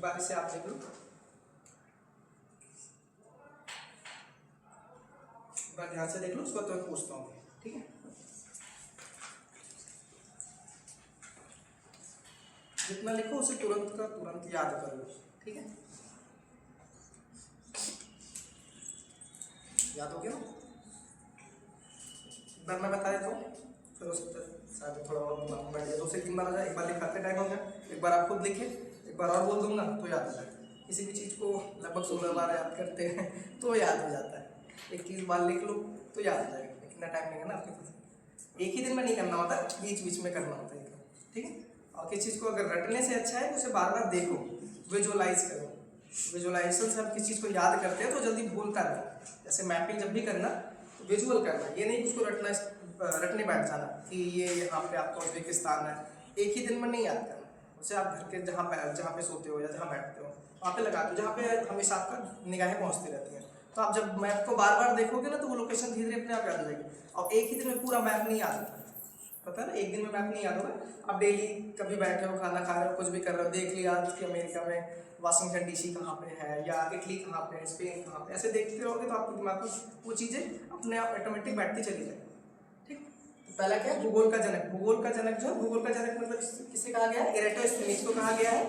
बार इसे आप देख लो, एक बार ध्यान से देख लो, उसको तो मैं पूछता हूँ, ठीक है। जितना लिखो उसे तुरंत का तुरंत याद कर लो, ठीक है। याद हो गया? एक बार मैं बता देता हूँ, फिर हो सकता है शायद थोड़ा और दिमाग में बैठ जाए। 2 से 3 बार आ जाए, एक बार लिखाते टाइम हो गया, एक बार आप खुद लिखे, एक बार और बोल दूंगा तो याद हो जाए। किसी भी चीज़ को लगभग 16 बार याद करते हैं तो याद हो जाता है। 21 बार लिख लो तो याद हो जाएगा, इतना टाइम नहीं है ना आपके पास। एक ही दिन में नहीं करना होता, बीच बीच में करना होता है, ठीक है। और किसी चीज़ को अगर रटने से अच्छा है तो उसे बार बार देखो, विजुअलाइज करो। विजुअलाइजेशन से आप किसी चीज़ को याद करते हैं तो जल्दी भूलता नहीं। जैसे मैपिंग जब भी करना तो विजुअल करना, ये नहीं उसको रटने बैठ जाना कि ये यहाँ पे आपका उज्बेकिस्तान है। एक ही दिन में नहीं याद करना उसे, आप घर के जहाँ पे सोते हो या जहाँ बैठते हो वहाँ पे लगा दो, जहाँ पे हमेशा आपका निगाहें पहुँचती रहती हैं। तो आप जब मैप को बार बार देखोगे ना तो वो लोकेशन धीरे धीरे अपने आप याद हो जाएगी। और एक ही दिन में पूरा मैप नहीं याद होता, पता है ना, एक दिन में मैप नहीं याद होगा। आप डेली कभी बैठे हो, खाना खा रहे हो, कुछ भी कर रहे हो, देख लिया कि अमेरिका में वाशिंगटन डीसी कहाँ पे है या इटली कहाँ पे है, स्पेन कहाँ पे, ऐसे देखते रहोगे तो आपके दिमाग में वो चीज़ें अपने आप ऑटोमेटिक बैठती चली जाएगी, ठीक। तो पहला क्या है, भूगोल का जनक। भूगोल का जनक जो है, भूगोल का जनक मतलब किसे कहा गया है, एरेटोस्थेनीज को कहा गया है।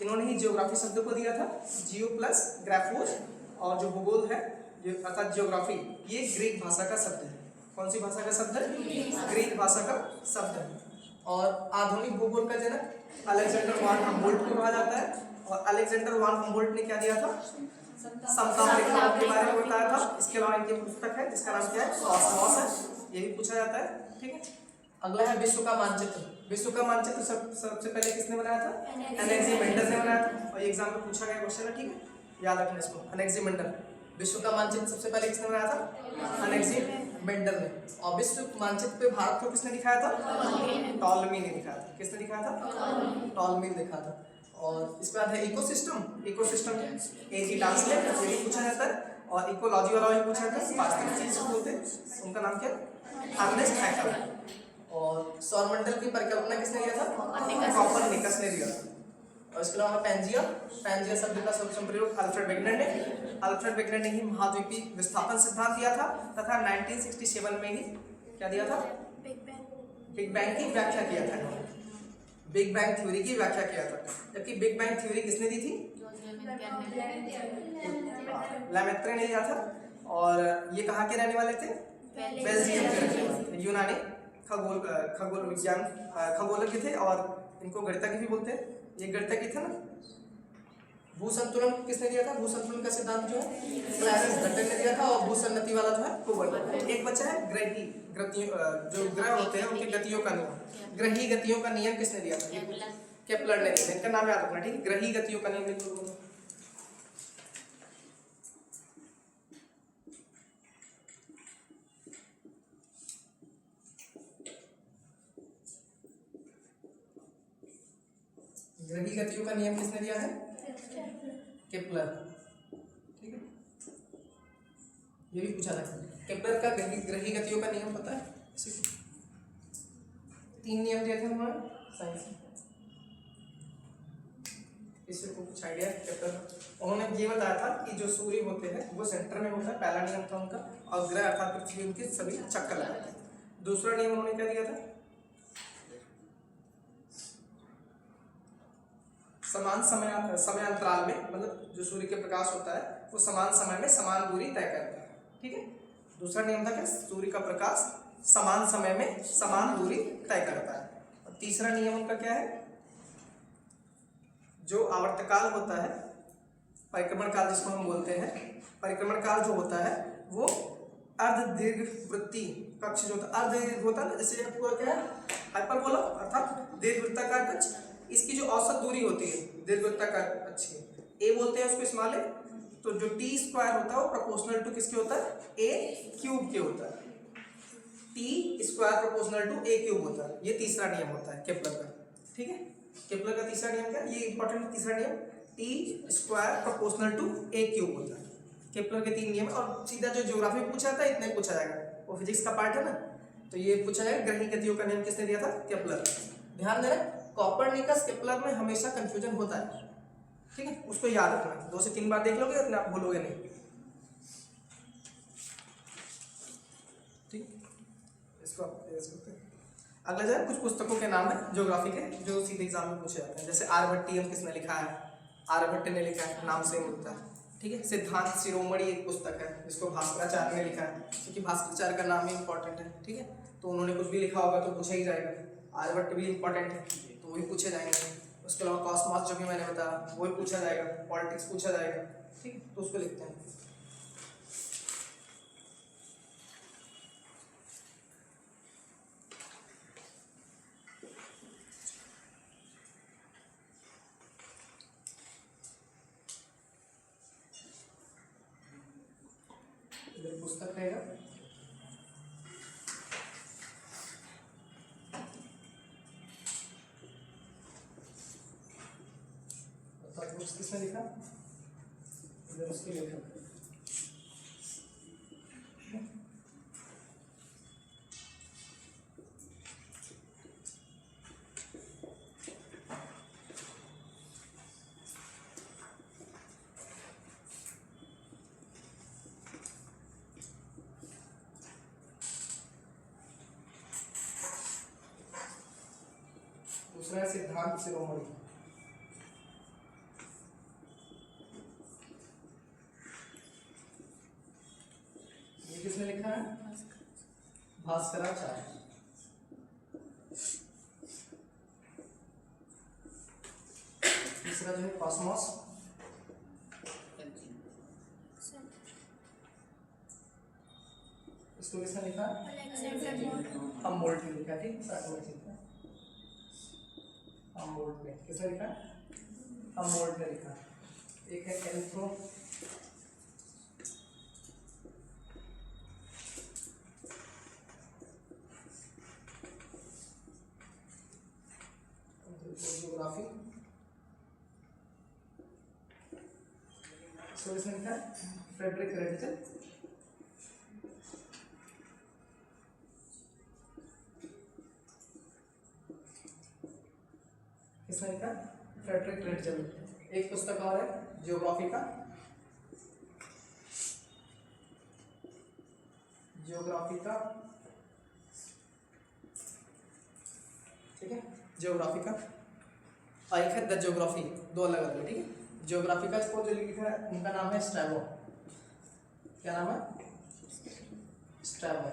इन्होंने ही जियोग्राफी शब्द को दिया था, जियो प्लस ग्राफोस। और जो भूगोल है अर्थात जियोग्राफी, ये ग्रीक भाषा का शब्द है। कौन सी भाषा का शब्द है? ग्रीक भाषा का शब्द है। और आधुनिक भूगोल का जनक अलेक्जेंडर वान हम्बोल्ट को कहा जाता है। और अलेक्जेंडर वान हम्बोल्ट ने क्या दिया था? समताप रेखाओं के बारे में बताया था। इसके अलावा इनकी पुस्तक है जिसका नाम क्या है? कॉस्मोस है, ये भी पूछा जाता है, ठीक है। अगला है विश्व का मानचित्र। विश्व का मानचित्र सबसे पहले किसने बनाया था? एनेक्सिमेंडर ने बनाया था। और ये एग्जाम में पूछा गया क्वेश्चन है, ठीक है, याद रखना इसको। एनेक्सिमेंडर, विश्व का मानचित्र सबसे पहले किसने बनाया था? एनेक्सिमेंडर ने। और विश्व मानचित्र पे भारत को किसने दिखाया था? टॉलमी ने दिखाया था। किसने दिखाया था? टॉलमी ने दिखाया था। और इसके बाद है इकोसिस्टम। इकोसिस्टम एक ट्रांसलेट, ये भी पूछा जाता है। और इकोलॉजी वाला भी पूछा जाता है। वास्तविक चीज को बोलते हैं, उनका नाम क्या है? Ernest Haeckel. और सौरमंडल की परिकल्पना किसने दिया था? कोपरनिकस ने दिया था। और इसके अलावा पैंजिया, पैंजिया शब्द का सर्वप्रथम प्रयोग अल्फ्रेड वेगनर ने। अल्फ्रेड वेगनर ने ही महाद्वीपीय विस्थापन सिद्धांत दिया था तथा 1967 में ही क्या दिया था? बिग बैंग की व्याख्या किया था। बिग बैंग थ्योरी की व्याख्या किया था। जबकि बिग बैंग थ्योरी किसने दी थी? लेमेत्रे ने दिया था। और ये कहाँ के रहने वाले थे? बेल्जियम के रहने वाले थे। यूनानी खगोल विज्ञान खगोलज्ञ थे। और इनको गणितज्ञ भी बोलते हैं। ये गणितज्ञ थे ना। भूसंतुलन किसने दिया था? भूसंतुलन का सिद्धांत जो है क्लैरेंस गट्टर ने दिया था। और भूसन्नति वाला जो है कोबल। एक बच्चा है ग्रही गतियों, जो ग्रह होते हैं उनकी गतियों का नियम। ग्रही गतियों का नियम किसने दिया था? केपलर ने दिया। इनका नाम याद रखना, ठीक है। ग्रही गतियों का नियम लिख लो। ग्रही गतियों का नियम किसने दिया है? केपलर, ठीक है। ये भी पूछा था। केपलर का ग्रही गतियों का नियम पता है? 3 नियम दिए थे उन्होंने साइंस में। इससे को कुछ आइडिया है केपलर? उन्होंने ये बताया था कि जो सूर्य होते हैं वो सेंटर में होता है, पहला नियम था उनका। और ग्रह अर्थात पृथ्वी उनके सभी चक्कर लगाते हैं। दूसरा नियम उन्होंने क्या दिया था? समान समयांतराल में, मतलब जो सूर्य के प्रकाश होता है वो समान समय में समान दूरी तय करता है, ठीक है। दूसरा नियम था क्या? सूर्य का प्रकाश समान समय में समान दूरी तय करता है। और तीसरा नियम उनका क्या है? जो आवर्तकाल होता है, परिक्रमण काल जिसको हम बोलते हैं, परिक्रमण काल जो होता है वो अर्ध दीर्घवृत्तीय कक्ष जो होता है, अर्ध दीर्घ होता है ना, जैसे पूरा क्या है? हाइपरबोला अर्थात दीर्घवृत्ताकार कक्ष। इसकी जो औसत दूरी होती है दीर्घवृत्ताकार कक्ष की, ए बोलते हैं उसको स्मॉल ए। तो जो टी स्क्वायर होता है वो प्रोपोर्शनल टू किसके होता है? ए क्यूब के होता है। T square proportional to a cube होता है। ये तीसरा नियम होता है केपलर का, ठीक है। केपलर का तीसरा नियम क्या है? ये इंपॉर्टेंट तीसरा नियम, T square proportional to a cube होता है। केपलर के 3 नियम। और सीधा जो ज्योग्राफी पूछा था इतने पूछा जाएगा, वो फिजिक्स का पार्ट है ना, तो ये पूछा जाएगा ग्रही गतियों का नियम किसने दिया था? केपलर। ध्यान देना, कोपरनिकस केपलर में हमेशा कंफ्यूजन होता है। ठीक है, उसको याद रखना, 2 से 3 बार देख लोगे अपने आप भूलोगे नहीं। ठीक, इसको अगला जो है कुछ पुस्तकों के नाम है ज्योग्राफी के जो सीधे एग्जाम में पूछे जाते हैं। जैसे आर्यभट्टियम किसने लिखा है? आर्यभट्ट ने लिखा है, नाम से मिलता है। ठीक है, सिद्धांत शिरोमणि एक पुस्तक है जिसको भास्कराचार्य ने लिखा है, क्योंकि भास्कराचार्य का नाम ही इंपॉर्टेंट है। ठीक है, तो उन्होंने कुछ भी लिखा होगा तो पूछा ही जाएगा। आर्यभट्ट भी इंपॉर्टेंट है तो वही पूछे जाएंगे। उसके अलावा कॉस्मॉस जो भी मैंने बताया वही पूछा जाएगा, पॉलिटिक्स पूछा जाएगा। ठीक, तो उसको लिखते हैं। पुस्तक रहेगा किसने लिखा? उसके लेखक दूसरा है सिद्धांत शिरोमणि। ये किसने लिखा है? भास्कराचार्य। तीसरा जो है कॉस्मॉस, इसको किसने लिखा? हमबोल्ट ने लिखा। ठीक, हमबोल्ट ने किसने लिखा? हमबोल्ट ने लिखा। एक है एंथ्रो ज्योग्राफी, इसको किसने लिखा? फ्रेडरिक रेडजल। किसने लिखा? फ्रेडरिक रेडजल। एक पुस्तक और है ज्योग्राफी का, ठीक है, ज्योग्राफी का। और एक है द ज्योग्राफी, दो अलग अलग है। ठीक है, ज्योग्राफी का इसको जो लिखा है उनका नाम है स्ट्रैबो। क्या नाम है? स्ट्रैबो।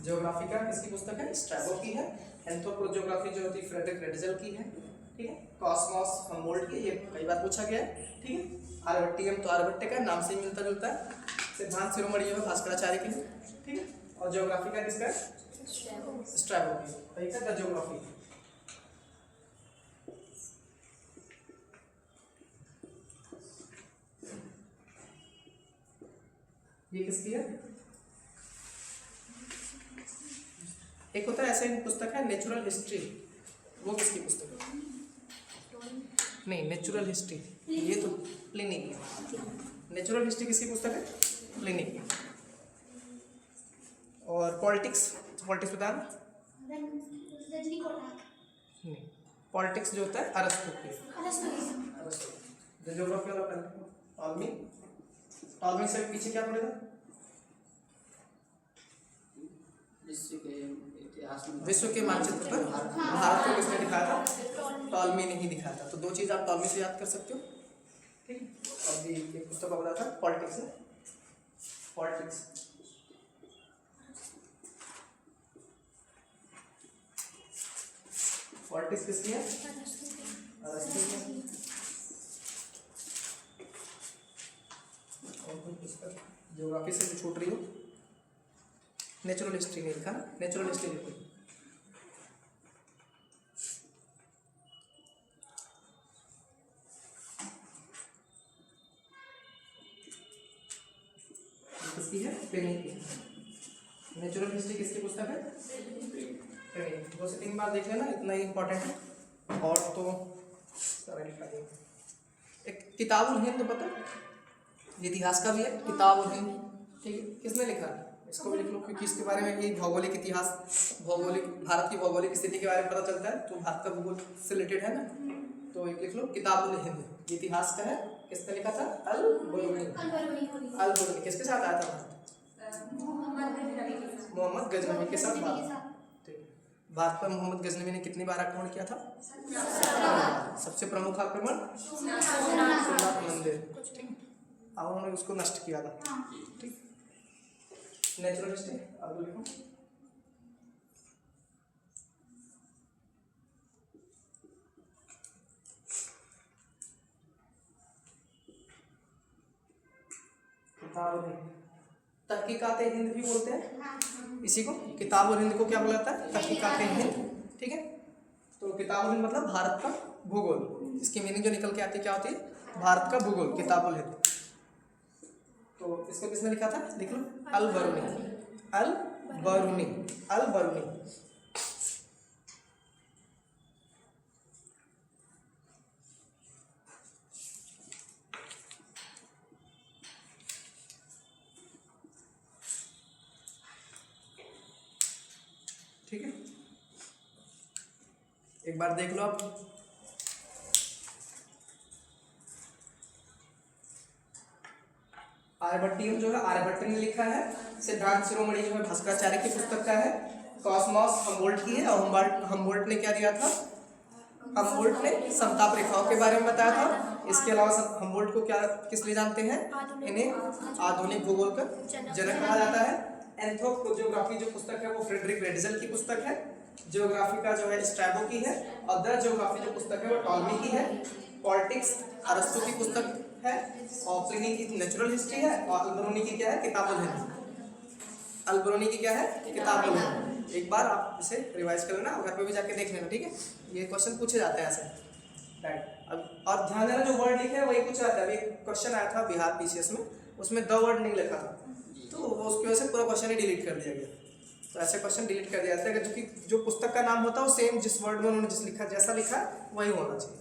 ज्योग्राफी का किसकी पुस्तक है? स्ट्रैबो की है। एंथ्रोपोज्योग्राफी जो होती है फ्रेडरिक रेडजल की है। ठीक है, कॉस्मॉस हमबोल्ट की, ये कई बार पूछा गया है। ठीक है, आर्यभट्टियम तो आर्यभट्ट का नाम से ही मिलता जुलता है। सिद्धांत शिरोमणि है भास्कराचार्य की। ठीक है, और ज्योग्राफी का किसका? स्ट्रैबो की। ठीक है, द ज्योग्राफी। ये किसकी है? एक होता है ऐसे पुस्तक है नेचुरल हिस्ट्री, वो किसकी पुस्तक है? नहीं, नेचुरल हिस्ट्री ये तो प्लिनी की है। नेचुरल हिस्ट्री किसकी पुस्तक है? प्लिनी की। और पॉलिटिक्स, पॉलिटिक्स बता नहीं, पॉलिटिक्स जो होता है अरस्तु की। ज्योग्राफी वाला टॉलमी, टॉलमी से पीछे क्या पड़ेगा? विश्व के मानचित्र पर भारत को किसने दिखाया था? टॉलमी ने ही दिखाया था। तो दो चीज आप टॉलमी से याद कर सकते हो। ठीक, अभी एक पुस्तक बताया था पॉलिटिक्स है, पॉलिटिक्स। पॉलिटिक्स किसकी है? अरस्तु की। और कोई पुस्तक ज्योग्राफी से भी छूट रही हो? नेचुरल हिस्ट्री नहीं लिखा ना, नेचुरल हिस्ट्री लिखो। किसकी है? प्लिनी की। नेचुरल हिस्ट्री किसकी पुस्तक है? प्लिनी। 2 से 3 बार देख लेना, इतना ही इंपॉर्टेंट है। और तो सारा लिखा है। एक किताबुल हिंद पता, इतिहास का भी है किताबुल हिंद। ठीक है, किसने लिखा? इसको भी लिख लो, क्योंकि इसके बारे में ये भौगोलिक इतिहास, भौगोलिक भारत की भौगोलिक स्थिति के बारे में पता चलता है। तो भारत का भूगोल से रिलेटेड है ना, तो एक लिख लो किताबुल हिंद, ये इतिहास का है, किसने लिखा था? अल बरूनी। अल बरूनी किसके साथ आया था? मोहम्मद गजनवी के साथ बात। ठीक है, भारत पर मोहम्मद गजनवी ने कितनी बार आक्रमण किया था? सबसे प्रमुख आक्रमण सोमनाथ मंदिर, ठीक, अब उन्होंने उसको नष्ट किया था। ठीक, नेचुरल हिस्ट्री अब लिखो। तहकीकात हिंद भी बोलते हैं इसी को, किताब और हिंद को क्या बोला जाता है? तहकीकात हिंद। ठीक है, तो किताब और हिंद मतलब भारत का भूगोल, इसकी मीनिंग जो निकल के आती है क्या होती है? भारत का भूगोल, किताब और हिंद। तो इसको किसने लिखा था? लिख लो अल बरूनी। अल बरूनी, अल बरूनी। ठीक है, एक बार देख लो आप। आर्यभट्टियम जो है आर्यभट्ट ने लिखा है। सिद्धांत शिरोमणि जो है भास्कराचार्य की पुस्तक का है। कॉस्मॉस हमबोल्ट की है, और हमबोल्ट ने क्या दिया था? हमबोल्ट ने समताप रेखाओं के बारे में बताया था। इसके अलावा हमबोल्ट को क्या किस लिए जानते हैं? इन्हें आधुनिक भूगोल का जनक कहा जाता है। एंथ्रोपोजियोग्राफी जो पुस्तक है वो फ्रेडरिक रेडजल की पुस्तक है। ज्योग्राफी का जो है स्ट्रैबो की है, और द ज्योग्राफी जो पुस्तक है वो टॉलमी की है। पॉलिटिक्स अरस्तु की पुस्तक है, और प्लिनी की नेचुरल हिस्ट्री है, और अल्बरूनी की क्या है? किताबुल हिंद। अल्बरूनी की क्या है? किताबुल हिंद। एक बार आप इसे रिवाइज कर लेना, घर पे भी जाके देख लेना। ठीक है, ये क्वेश्चन पूछे जाते हैं ऐसे, राइट। अब और ध्यान देना जो वर्ड लिखे हैं वही पूछा जाता है। अभी क्वेश्चन आया था बिहार पीसीएस में, उसमें द वर्ड नहीं लिखा था, तो उसकी वजह से पूरा क्वेश्चन ही डिलीट कर दिया गया। तो ऐसे क्वेश्चन डिलीट कर दिया जाता है, क्योंकि जो पुस्तक का नाम होता है वो सेम जिस वर्ड में उन्होंने जिस लिखा जैसा लिखा वही होना चाहिए।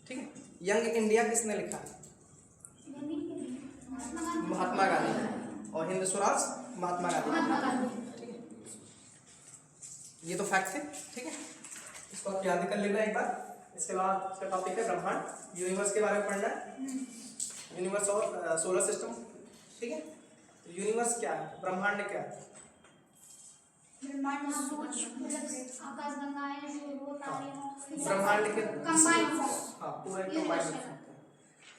ठीक है, यंग इंडिया किसने लिखा? महात्मा गांधी। और हिंद स्वराज महात्मा गांधी। ठीक है, ये तो फैक्ट है। ठीक है, इसको आप याद कर लेना एक बार। इसके बाद इसका टॉपिक है ब्रह्मांड, यूनिवर्स के बारे में पढ़ना है। यूनिवर्स और सोलर सिस्टम। ठीक है, यूनिवर्स क्या है? ब्रह्मांड क्या है? ब्रह्मांड आकाशगंगा है जो वो तारे हैं, ब्रह्मांड के कंबाइंड हाँ पूरा एक कंबाइंड।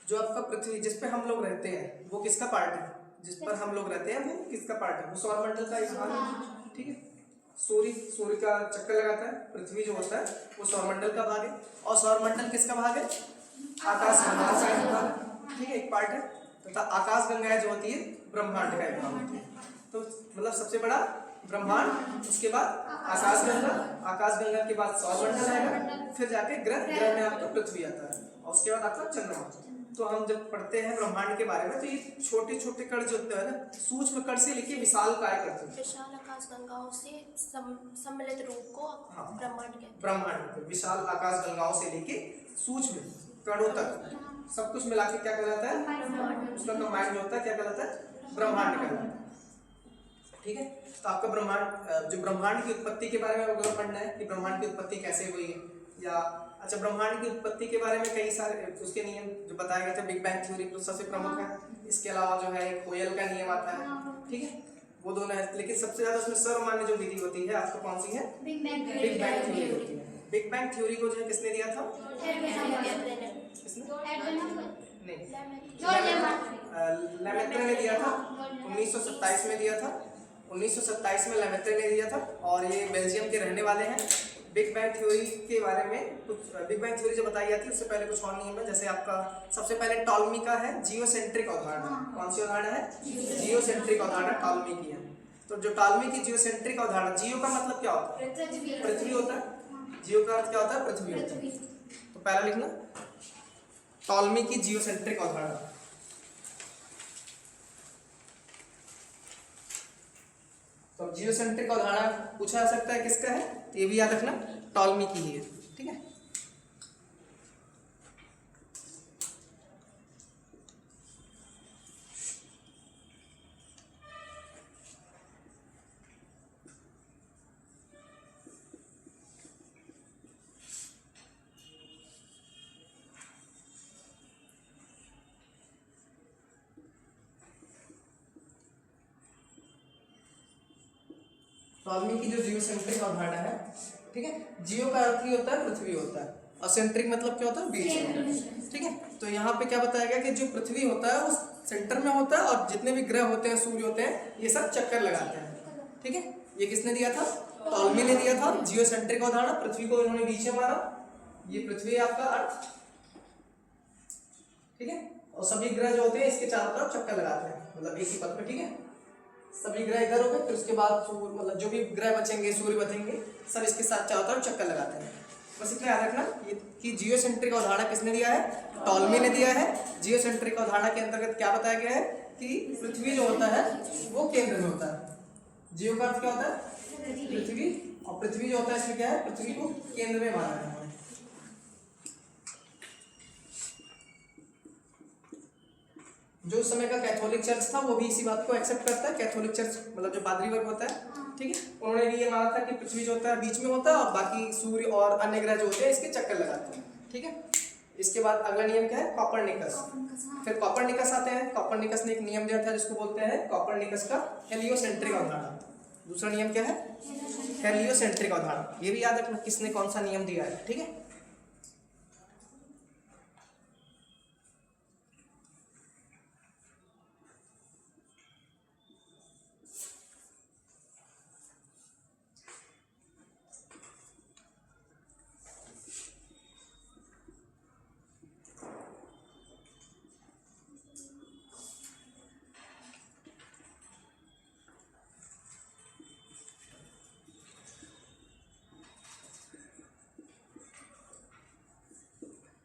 जो आपका पृथ्वी जिस पे हम लोग रहते हैं वो किसका पार्ट है? जिस पर हम लोग रहते हैं वो किसका पार्ट है? वो सौरमंडल का एक भाग है। ठीक है, सूर्य का चक्कर लगाता है, पृथ्वी जो होता है वो सौरमंडल का भाग है। और सौरमंडल किसका भाग है? आकाशगंगा का एक भाग। ठीक है, एक पार्ट है। तथा आकाशगंगा जो होती है ब्रह्मांड का एक भाग होती है। तो मतलब सबसे बड़ा ब्रह्मांड, उसके बाद आकाशगंगा, आकाशगंगा के बाद सौरमंडल आएगा, फिर जाके ग्रह में आपका पृथ्वी आता है, और उसके बाद आपका चंद्रमा। तो हम जब पढ़ते हैं ब्रह्मांड के बारे में तो ये छोटे छोटे कण जो होते हैं ना, सूक्ष्म कण से लेके विशाल काय करते हैं। विशाल आकाशगंगाओं से सम्मिलित रूप को ब्रह्मांड कहते हैं। ब्रह्मांड विशाल आकाशगंगाओं से लेके सूक्ष्म कणों तक सब कुछ मिला के क्या कहलाता है? उसका कंबाइंड होता है, क्या कहलाता है? ब्रह्मांड कहलाता है। ठीक है, तो आपका ब्रह्मांड जो ब्रह्मांड की उत्पत्ति के बारे में अगर पढ़ना है कि ब्रह्मांड की उत्पत्ति कैसे हुई है, या अच्छा ब्रह्मांड की उत्पत्ति के बारे में कई सारे उसके नियम जो बताए गए थे। बिग बैंग थ्योरी तो सबसे प्रमुख है। इसके अलावा जो है कोयल का नियम आता है। ठीक है, वो दोनों है, लेकिन सबसे ज्यादा उसमें सर्वमान्य जो विधि होती है आपको कौन सी है? बिग बैंग थ्योरी होती है। बिग बैंग थ्योरी को जो है किसने दिया था? लेमेत्रे ने दिया था। 1927 में दिया था। 1927 में लेमेत्रे ने दिया था, और ये बेल्जियम के रहने वाले हैं। बिग बैंग थ्योरी के बारे में कुछ बिग बैंग थ्योरी जो बताई जाती है उससे पहले कुछ और नियम है। जैसे आपका सबसे पहले टॉलमी का है जियोसेंट्रिक अवधारणा। कौन सी अवधारणा है? जियोसेंट्रिक अवधारणा टॉलमी की है। तो जो टॉलमी की जियोसेंट्रिक अवधारणा, जियो का मतलब क्या होता है? पृथ्वी होता है। जियो का अर्थ क्या होता है? पृथ्वी होता है। तो पहला लिखना टॉलमी की जियोसेंट्रिक अवधारणा। तो जियोसेंट्रिक अवधारणा पूछा जा सकता है किसका है? ये भी याद रखना टॉलमी की ही है। ठीक है, टॉलमी की जो जियोसेंट्रिक अवधारणा है, ठीक है, जियो का अर्थ ही होता है पृथ्वी होता है, और सेंट्रिक मतलब क्या होता है, बीच में, ठीक है। तो यहाँ पे क्या बताया गया कि जो पृथ्वी होता है वो सेंटर में होता है, और जितने भी ग्रह होते हैं, सूर्य होते हैं, ये सब चक्कर लगाते हैं, ठीक है। ये किसने दिया था, टॉलमी ने दिया था जियोसेंट्रिक अवधारणा। पृथ्वी को इन्होंने बीच में माना, ये पृथ्वी है आपका अर्थ, ठीक है, और सभी ग्रह जो होते हैं इसके चारों तरफ चक्कर लगाते हैं, मतलब एक ही पथ में, ठीक है। सभी ग्रह इधर हो गए, फिर उसके बाद मतलब जो भी ग्रह बचेंगे, सूर्य बचेंगे, सब इसके साथ चारों तरफ चक्कर लगाते हैं। बस इतना याद रखना ये कि जियोसेंट्रिक अवधारणा किसने दिया है, टॉलमी ने दिया है। जियोसेंट्रिक अवधारणा के अंतर्गत क्या बताया गया है कि पृथ्वी जो होता है वो केंद्र में होता है। जियो का अर्थ क्या होता है, पृथ्वी, और पृथ्वी जो होता है इसमें क्या है, पृथ्वी को केंद्र में माना गया है। जो उस समय का कैथोलिक चर्च था वो भी इसी बात को एक्सेप्ट करता है। कैथोलिक चर्च मतलब जो पादरी वर्ग होता है, ठीक है, उन्होंने भी ये माना था कि पृथ्वी जो होता है बीच में होता है, और बाकी सूर्य और अन्य ग्रह जो होते हैं इसके चक्कर लगाते हैं, ठीक है। इसके बाद अगला नियम क्या है, कॉपरनिकस। फिर कॉपरनिकस आते हैं। कॉपरनिकस ने एक नियम दिया था जिसको बोलते हैं कॉपरनिकस का हेलियोसेंट्रिक अवधारणा। दूसरा नियम क्या है, हेलियोसेंट्रिक अवधारणा। ये भी याद रखना किसने कौन सा नियम दिया है, ठीक है।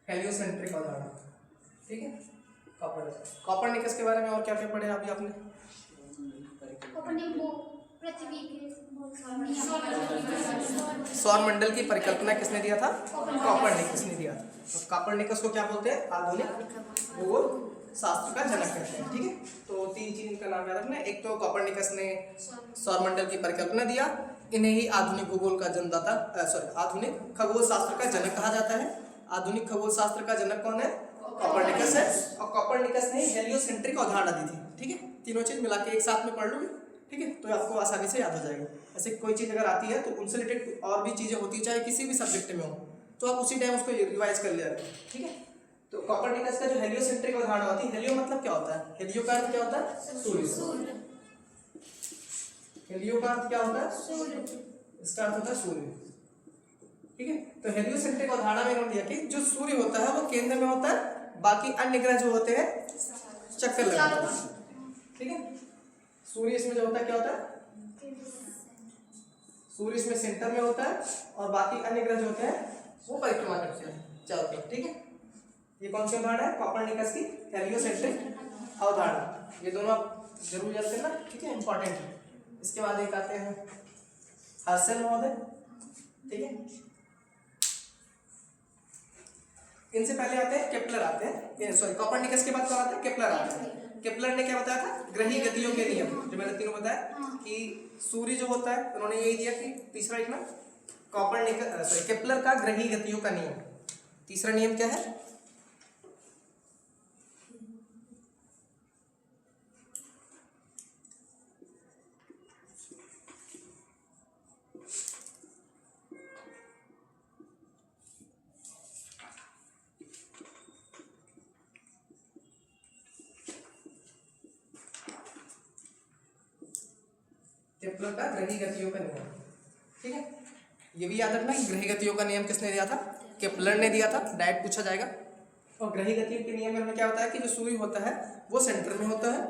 हेलियोसेंट्रिक अवधारणा, ठीक है। कॉपरनिकस के बारे में और क्या क्या पढ़े अभी आपने, अपने वो पृथ्वी के सौर मंडल की परिकल्पना किसने दिया था, कॉपरनिकस ने दिया था। तो कॉपरनिकस को क्या बोलते हैं, आधुनिक भूगोल शास्त्र का जनक कहते हैं, ठीक है। तो तीन चीज इनका नाम याद रखना है। एक तो कॉपरनिकस ने सौर मंडल की परिकल्पना दिया, इन्हें ही आधुनिक भूगोल का जन्मदाता, सॉरी आधुनिक खगोल शास्त्र का जनक कहा जाता है। आधुनिक खगोल शास्त्र का जनक कौन है, कॉपरनिकस है। और कॉपरनिकस ने हेलियोसेंट्रिक अवधारणा दी थी, ठीक है। तीनों चीज मिला के एक साथ में पढ़ लोगे, ठीक है, तो आपको आसानी से याद हो जाएगा। ऐसे कोई चीज अगर आती है तो उनसे रिलेटेड और भी चीजें होती है, चाहे किसी भी सब्जेक्ट में हो, तो आप उसी टाइम उसको रिवाइज कर लिया करें, ठीक है। तो कॉपरनिकस का जो हेलियोसेंट्रिक अवधारणा होती है, हेलियो मतलब क्या होता है, हेलियो का अर्थ क्या होता है, सूर्य। हेलियो का अर्थ क्या होता है, सूर्य। इसका अर्थ होता है सूर्य, ठीक है। तो हेलियोसेंट्रिक अवधारणा में इन्होंने दिया कि जो सूर्य होता है वो केंद्र में होता है, बाकी अन्य ग्रह जो होते हैं चक्कर लगाते हैं, ठीक है। सूर्य इसमें जो होता है क्या होता है, सूर्य इसमें सेंटर में होता है, और बाकी अन्य ग्रह जो होते हैं वो परिक्रमा करते हैं चारों तरफ, ठीक है। ये कौन सी अवधारणा है, कॉपरनिकस की हेलियोसेंट्रिक अवधारणा। ये दोनों आप जरूर याद करना, ठीक है, इंपॉर्टेंट है। इसके बाद एक आते हैं हर्सेल महोदय, ठीक है। इनसे पहले आते हैं केपलर आते हैं, सॉरी कॉपरनिकस के बाद कौन आता है, केपलर आता है। केपलर ने क्या बताया था, ग्रही गतियों के नियम, जो मैंने तीनों बताया कि सूर्य जो होता है, उन्होंने यही दिया कि तीसरा लिखना कॉपरनिकस, सॉरी केपलर का ग्रही गतियों का नियम। तीसरा नियम क्या है, केपलर का ग्रही गतियों का नियम, ठीक है। ये भी याद रखना कि ग्रही गतियों का नियम किसने दिया था, केपलर ने दिया था, डायरेक्ट पूछा जाएगा। और ग्रही गतियों के नियम में हमें क्या बताया कि जो सूर्य होता है वो सेंटर में होता है,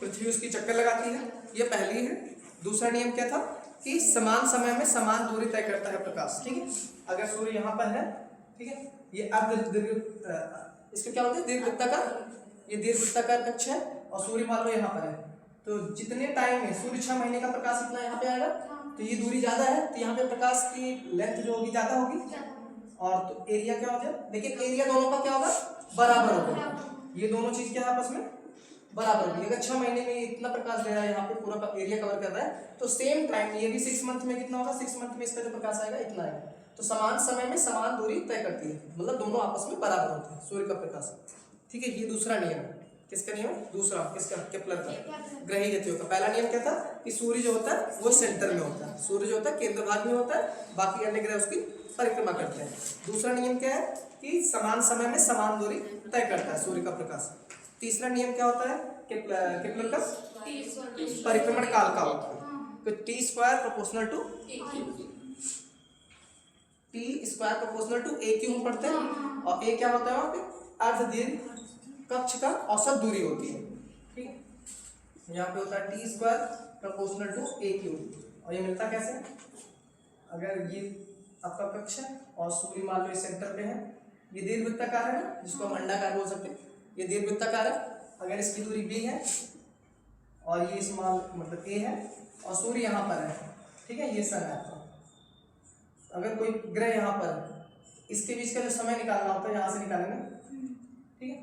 पृथ्वी उसकी चक्कर लगाती है, ये पहली है। दूसरा नियम क्या था कि समान समय में समान दूरी तय करता है प्रकाश, ठीक है। अगर सूर्य यहाँ पर है, ठीक है, ये इसका क्या होता है, दीर्घवृत्ताकार, ये दीर्घवृत्ताकार कक्ष है, और सूर्य मान लो यहाँ पर है, तो जितने टाइम में सूर्य 6 महीने का प्रकाश इतना यहाँ पे आएगा, तो ये दूरी ज्यादा है, तो यहाँ पे प्रकाश की लेंथ जो होगी ज्यादा होगी, और तो एरिया क्या हो जाए, लेकिन एरिया दोनों का क्या होगा, बराबर होगा। ये दोनों चीज क्या है आपस में बराबर होगी। अगर 6 महीने में इतना प्रकाश दे रहा है, यहाँ पे पूरा एरिया कवर कर रहा है, तो सेम टाइम ये भी 6 मंथ में कितना होगा, 6 मंथ में इसका जो प्रकाश आएगा इतना आएगा। तो समान समय में समान दूरी तय करती है, मतलब दोनों आपस में बराबर होते हैं सूर्य का प्रकाश, ठीक है। ये दूसरा नियम है, किसका नियम? दूसरा किसका? केपलर का, ग्रही गतियों का। पहला नियम क्या था कि सूर्य जो होता है वो सेंटर में होता है, सूर्य जो होता है केंद्र भाग में होता है, बाकी अन्य ग्रह उसकी परिक्रमा करते हैं। दूसरा नियम क्या है कि समान समय में समान दूरी तय करता है सूर्य का प्रकाश। तीसरा नियम क्या होता है केपलर का? परिक्रमण काल का होता है, तो T square proportional to a cube पढ़ते हैं। और ए क्या होता है वहाँ पे? अर्धदीर्घ कक्ष का औसत दूरी होती है, ठीक है। यहाँ पे होता है T square proportional to a cube. और ये मिलता कैसे? अगर ये आपका कक्ष है और सूर्य मान लो इस सेंटर पे है, ये दीर्घवृत्ताकार है ना, जिसको हम अंडाकार बोल सकते हैं, ये दीर्घवृत्ताकार है। अगर इसकी दूरी b है और ये स्मॉल मतलब a है और सूर्य यहाँ पर है, ठीक है, ये सन है आपका। अगर कोई ग्रह यहाँ पर है, इसके बीच का जो समय निकालना होता है यहाँ से निकालेंगे, ठीक है,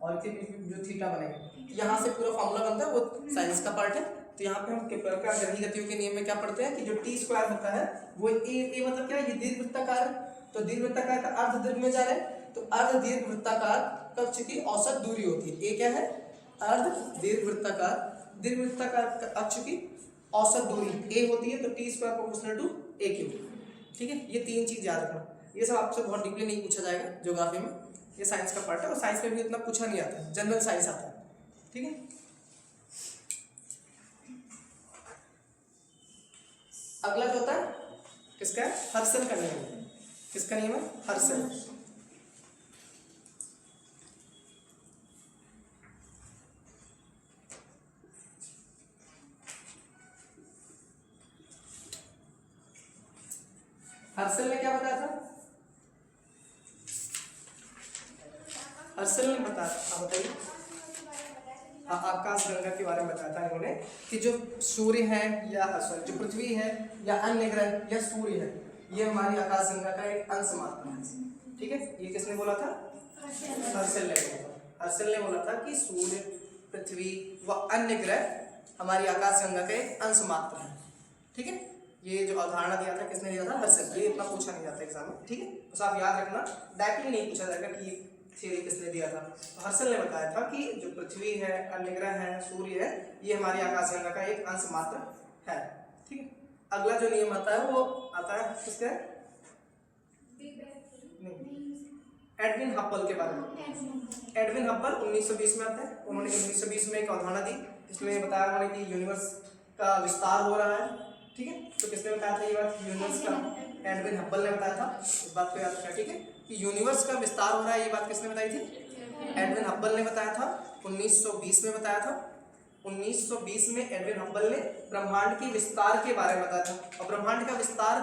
और इसके बीच जो थीटा बनेगा यहाँ से पूरा फॉर्मूला बनता है, वो साइंस का पार्ट है। तो यहाँ पे हम केपलर का ग्रही गतियों के नियम में क्या पढ़ते हैं कि जो टी स्क्वायर होता है वो ए मतलब क्या है? ये दीर्घवृत्ताकार है, तो दीर्घवृत्ताकार का अर्ध दीर्घ में जा रहा है, तो अर्ध दीर्घवृत्ताकार कक्ष की औसत दूरी होती है। ए क्या है? अर्ध दीर्घवृत्ताकार अक्ष की औसत दूरी ए होती है, तो T square proportional to a cube, ठीक है। ये तीन चीज याद रखना, ये सब आपसे बहुत डीपली नहीं पूछा जाएगा ज्योग्राफी में, ये साइंस का पार्ट है, और साइंस में भी इतना पूछा नहीं आता, जनरल साइंस आता है, ठीक है। अगला जो होता है किसका है? हर्सल का नियम। किसका नियम है? हर्सल। हर्सल ने क्या बताया था? हर्सल ने बताया, आप बताइए। आकाश गंगा के बारे में बताया था इन्होंने कि जो सूर्य है या सॉरी जो पृथ्वी है या अन्य ग्रह या सूर्य है, ये हमारी आकाश गंगा का एक अंश मात्र है, ठीक है। ये किसने बोला था? हर्सल ने बोला था। हर्सल ने बोला था कि सूर्य, पृथ्वी व अन्य ग्रह हमारी आकाश गंगा का एक अंश मात्र है, ठीक है। ये जो अवधारणा दिया था किसने दिया था? हर्सल। ये इतना पूछा नहीं जाता एग्जाम में, ठीक है, बस आप याद रखना, डायरेक्टली नहीं पूछा जाएगा कि थियरी किसने दिया था। तो हर्सल ने बताया था कि जो पृथ्वी है, अन्य ग्रह है, सूर्य है, ये हमारी आकाशगंगा का एक अंश मात्र है, ठीक है। अगला जो नियम आता है वो आता है किसका? एडविन हब्बल के बारे में। एडविन हब्बल 1920 में आते हैं। उन्होंने 1920 में एक अवधारणा दी, इसमें बताया उन्होंने कि यूनिवर्स का विस्तार हो रहा है, ठीक है। तो किसने बताया था ये बात? यूनिवर्स का एडविन हब्बल ने बताया था। इस बात को याद रखना, ठीक है, कि यूनिवर्स का विस्तार हो रहा है, ये बात किसने बताई थी? एडविन हब्बल ने बताया था, 1920 में बताया था। 1920 में एडविन हब्बल ने ब्रह्मांड के विस्तार के बारे में बताया था, और ब्रह्मांड का विस्तार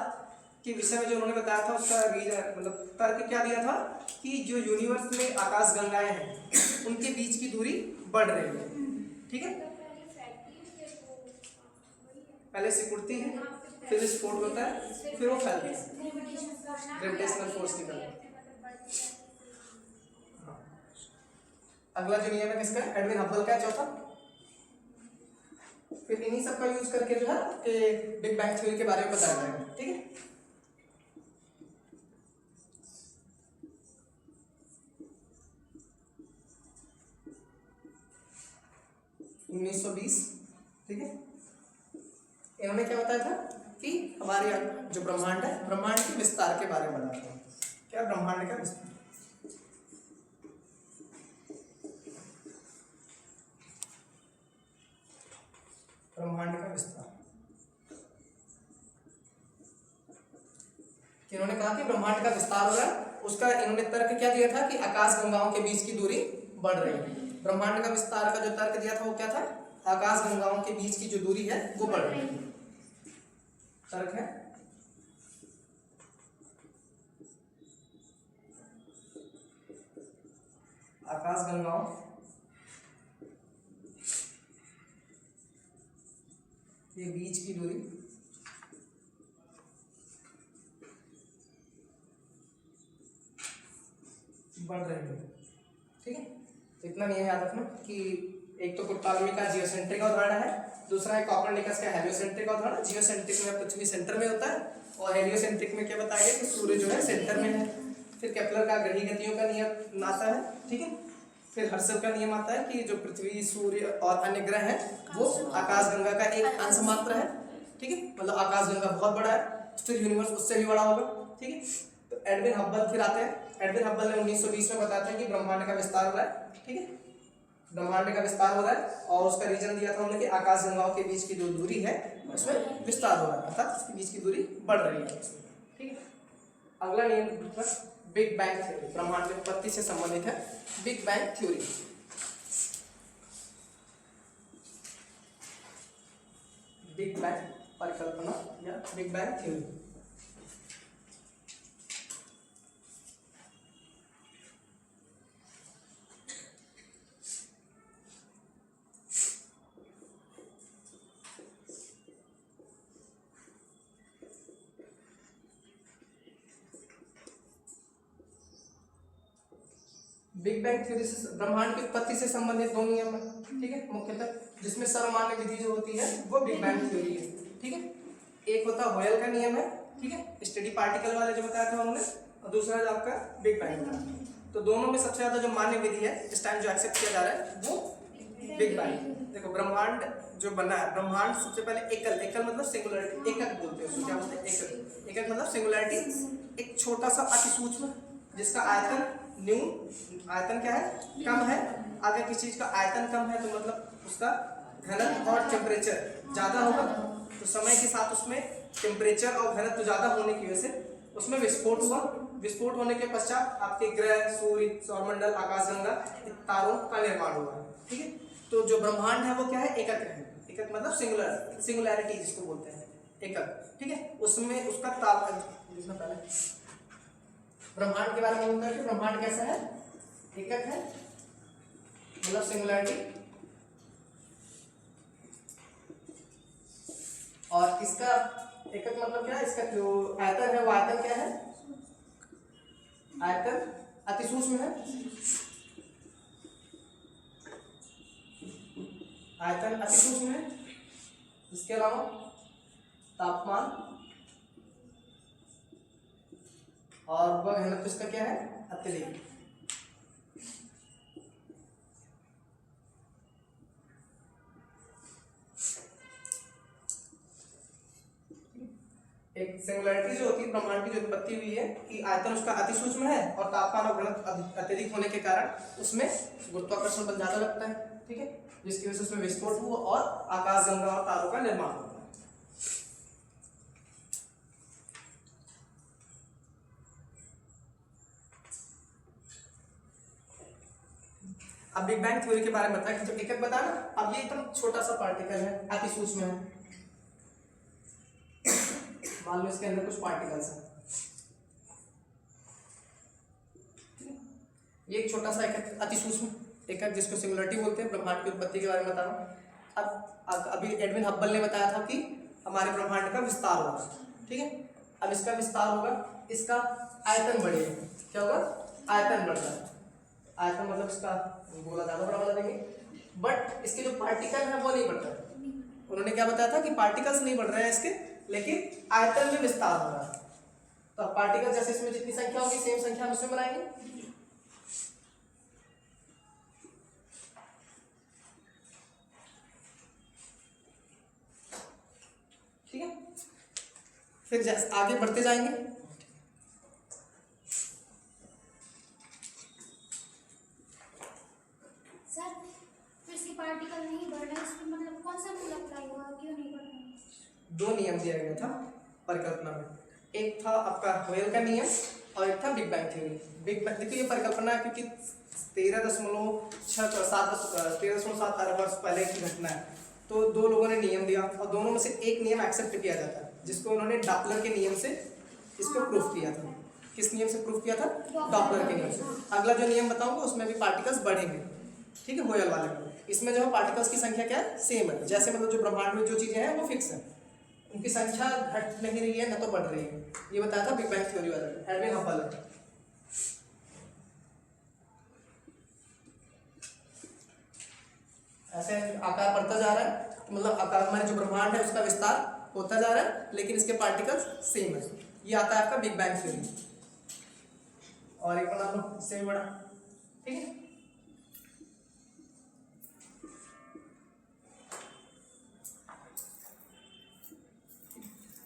के विषय में जो उन्होंने बताया था उसका रीजन मतलब तर्क क्या दिया था कि जो यूनिवर्स में आकाश गंगाएं हैं उनके बीच की दूरी बढ़ रही है, ठीक है। पहले सिकुड़ती है, फिर विस्फोट होता है, फिर वो फैलती है, ग्रेविटेशनल फोर्स की तरह। अगला जो नियम है किसका? एडविन हब्बल का, चौथा। फिर इन्हीं सब का यूज करके जो है बिग बैंग थ्योरी के बारे में बताया जाएगा, ठीक है। ठीक है, इन्होंने क्या बताया था कि हमारे जो ब्रह्मांड है, ब्रह्मांड के विस्तार के बारे में बताया था। क्या? ब्रह्मांड का विस्तार। ब्रह्मांड का विस्तार इन्होंने कहा कि ब्रह्मांड का विस्तार हो रहा है, उसका इन्होंने तर्क क्या दिया था कि आकाश गंगाओं के बीच की दूरी बढ़ रही है। ब्रह्मांड का विस्तार का जो तर्क दिया था वो क्या था? आकाश गंगाओं के बीच की जो दूरी है वो बढ़ रही है, तर्क है। आकाश गंगाओं के बीच की दूरी बढ़ रही है, ठीक है। तो इतना नहीं याद रखना कि एक तो टॉलमी का जियोसेंट्रिक अवधारणा है, दूसरा है कोपरनिकस का हेलियोसेंट्रिक अवधारणा। जियोसेंट्रिक में पृथ्वी सेंटर में होता है और हेलियोसेंट्रिक में क्या बताया गया कि सूर्य जो है सेंटर में है। फिर केपलर का ग्रही गतियों का नियम आता है, ठीक है। फिर हर्षल का नियम आता है कि जो पृथ्वी, सूर्य और अन्य ग्रह हैं वो आकाशगंगा का एक अंश मात्र है, ठीक है, मतलब आकाशगंगा बहुत बड़ा है, फिर यूनिवर्स उससे भी बड़ा होगा, ठीक है। तो एडविन हब्बल फिर आते हैं। एडविन हब्बल ने 1920 में बताया था कि ब्रह्मांड का विस्तार हो रहा है, ठीक है, ब्रह्मांड का विस्तार हो रहा है, और उसका रीजन दिया था उन्होंने कि आकाशगंगाओं के बीच की जो दूरी है उसमें विस्तार हो रहा है, अर्थात इसके बीच की दूरी बढ़ रही है, ठीक है। अगला नियम बिग बैंग थ्योरी, ब्रह्मांड की उत्पत्ति से संबंधित है big bang theory. Big bang परिकल्पना या big bang theory. Big bang theory से ब्रह्मांड की उत्पत्ति से संबंधित दो नियम है, ठीक है, मुख्यतः जिसमें सर्वमान्य विधि जो होती है वो बिग बैंग थ्योरी है, ठीक है। एक होता है होयल का नियम है, ठीक है, स्टडी पार्टिकल वाले जो बताया था हमने, और दूसरा जो आपका बिग बैंग का। तो दोनों में सबसे ज्यादा जो मान्य विधि है इस टाइम जो एक्सेप्ट किया जा रहा है वो बिग बैंग। देखो ब्रह्मांड जो बना है, ब्रह्मांड सबसे पहले एकल, एकल मतलब सिंगुलरिटी, एकक बोलते हैं उसको, क्या बोलते हैं, एकक, एकक मतलब सिंगुलरिटी, एक छोटा सा अति सूक्ष्म जिसका आयतन न्यून, आयतन क्या है, कम है, अगर किसी चीज का आयतन कम है तो मतलब उसका घनत्व और टेम्परेचर ज्यादा होगा, तो समय के साथ उसमें टेम्परेचर और घनत्व ज्यादा होने की वजह से उसमें विस्फोट हुआ, विस्फोट होने के पश्चात आपके ग्रह, सूर्य, सौरमंडल, आकाशगंगा, तारों का निर्माण हुआ, ठीक है। तो जो ब्रह्मांड है वो क्या है, एकक है, एकक मतलब सिंगुलर, सिंगुलैरिटी जिसको बोलते हैं, एकक, ठीक है। उसमें उसका पहले ब्रह्मांड के बारे में बोलता है कि ब्रह्मांड कैसा है, एकक है, मतलब सिंगुलैरिटी, और इसका एकक मतलब क्या है, इसका जो आयतन है वो आयतन क्या है, आयतन अति सूक्ष्म है, आयतन अति सूक्ष्म है, इसके अलावा तापमान और वह घनत्व इसका क्या है, अत्यधिक। एक सिंगुलैरिटी जो होती है ब्रह्मांड की जो उत्पत्ति हुई है कि आयतन उसका अति सूक्ष्म है और तापमान और घनत्व अत्यधिक होने के कारण उसमें गुरुत्वाकर्षण बल ज्यादा लगता है, ठीक है, जिसकी वजह से उसमें विस्फोट हुआ और आकाशगंगा और तारों का निर्माण हुआ। अब बिग बैंग थ्योरी के बारे में बताया कि जो एकक बताया ना, अब ये एकदम छोटा सा पार्टिकल है, अति सूक्ष्म है, मान लो इसके अंदर कुछ पार्टिकल्स हैं, ये एक छोटा सा एकक, अति सूक्ष्म एकक जिसको सिंगुलरिटी बोलते हैं, ब्रह्मांड की उत्पत्ति के बारे में बता रहा हूँ। अब अभी एडविन हब्बल ने बताया था कि हमारे ब्रह्मांड का विस्तार होगा, ठीक है। अब इसका विस्तार होगा, इसका आयतन बढ़ेगा, क्या होगा, आयतन बढ़ रहा है, आयतन मतलब इसका गोला ज्यादा बड़ा बना देंगे, बट इसके जो पार्टिकल है वो नहीं बढ़ रहा है। उन्होंने क्या बताया था कि पार्टिकल्स नहीं बढ़ रहे हैं इसके, लेकिन आयतन में विस्तार हो रहा है। तो पार्टिकल जैसे इसमें जितनी संख्या होगी सेम संख्या हम इसमें बनाएंगे, ठीक है। फिर जैसे आगे बढ़ते जाएंगे, सर तो इसके पार्टिकल नहीं बढ़ रहे, इसमें मतलब कौन सा रूल अप्लाई हुआ, क्यों नहीं बढ़ रहे? दो नियम दिया गया था परिकल्पना में, एक था आपका होयल का नियम और एक था big bang theory. Big bang देखिए ये परिकल्पना है क्योंकि 13.7 अरब वर्ष पहले की घटना है, तो दो लोगों ने नियम दिया और दोनों में से एक नियम एक्सेप्ट किया जाता है जिसको उन्होंने डॉपलर के नियम से इसको प्रूफ किया था। किस नियम से प्रूफ किया था, डॉपलर के नियम से। अगला जो नियम बताऊंगा उसमें भी पार्टिकल्स बढ़ेंगे, ठीक है, होयल वाले में। इसमें जो है पार्टिकल्स की संख्या क्या है, सेम है, जैसे मतलब जो ब्रह्मांड में जो चीजें हैं वो फिक्स है, उनकी संख्या घट नहीं रही है न तो बढ़ रही है, ये बताया था बिग बैंग थ्योरी वाले एडविन हब्बल ने। ऐसे आकार बढ़ता जा रहा है, तो मतलब आकार हमारे जो ब्रह्मांड है उसका विस्तार होता जा रहा है, लेकिन इसके पार्टिकल्स सेम है। ये आता है आपका बिग बैंग थ्योरी। और एक बना लो इससे भी बड़ा, ठीक है।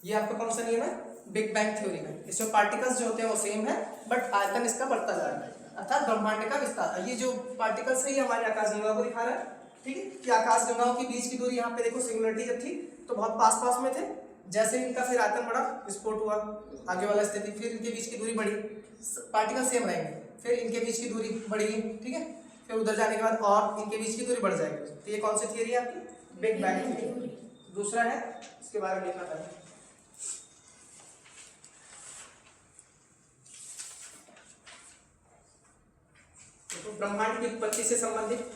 ये आपका कौन सा नियम है? बिग बैंग थ्योरी का। इसमें पार्टिकल्स जो होते हैं वो सेम है बट आयतन इसका बढ़ता जा रहा है, अर्थात ब्रह्मांड का विस्तार। ये जो पार्टिकल्स है ये हमारे आकाशगंगाओं को दिखा रहा है, ठीक है, कि आकाशगंगाओं के बीच की दूरी यहाँ पे देखो सिंगुलरिटी जब थी तो बहुत पास पास में थे, जैसे इनका फिर आयतन बढ़ा, विस्फोट हुआ, आगे वाला स्थिति, फिर इनके बीच की दूरी बढ़ी, पार्टिकल सेम रहेंगे, फिर इनके बीच की दूरी बढ़ेगी, ठीक है, फिर उधर जाने के बाद और इनके बीच की दूरी बढ़ जाएगी। तो ये कौन सी थियरी है आपकी? Big bang theory. दूसरा है, इसके बारे में लिखना पहले, तो ब्रह्मांड की उत्पत्ति से संबंधित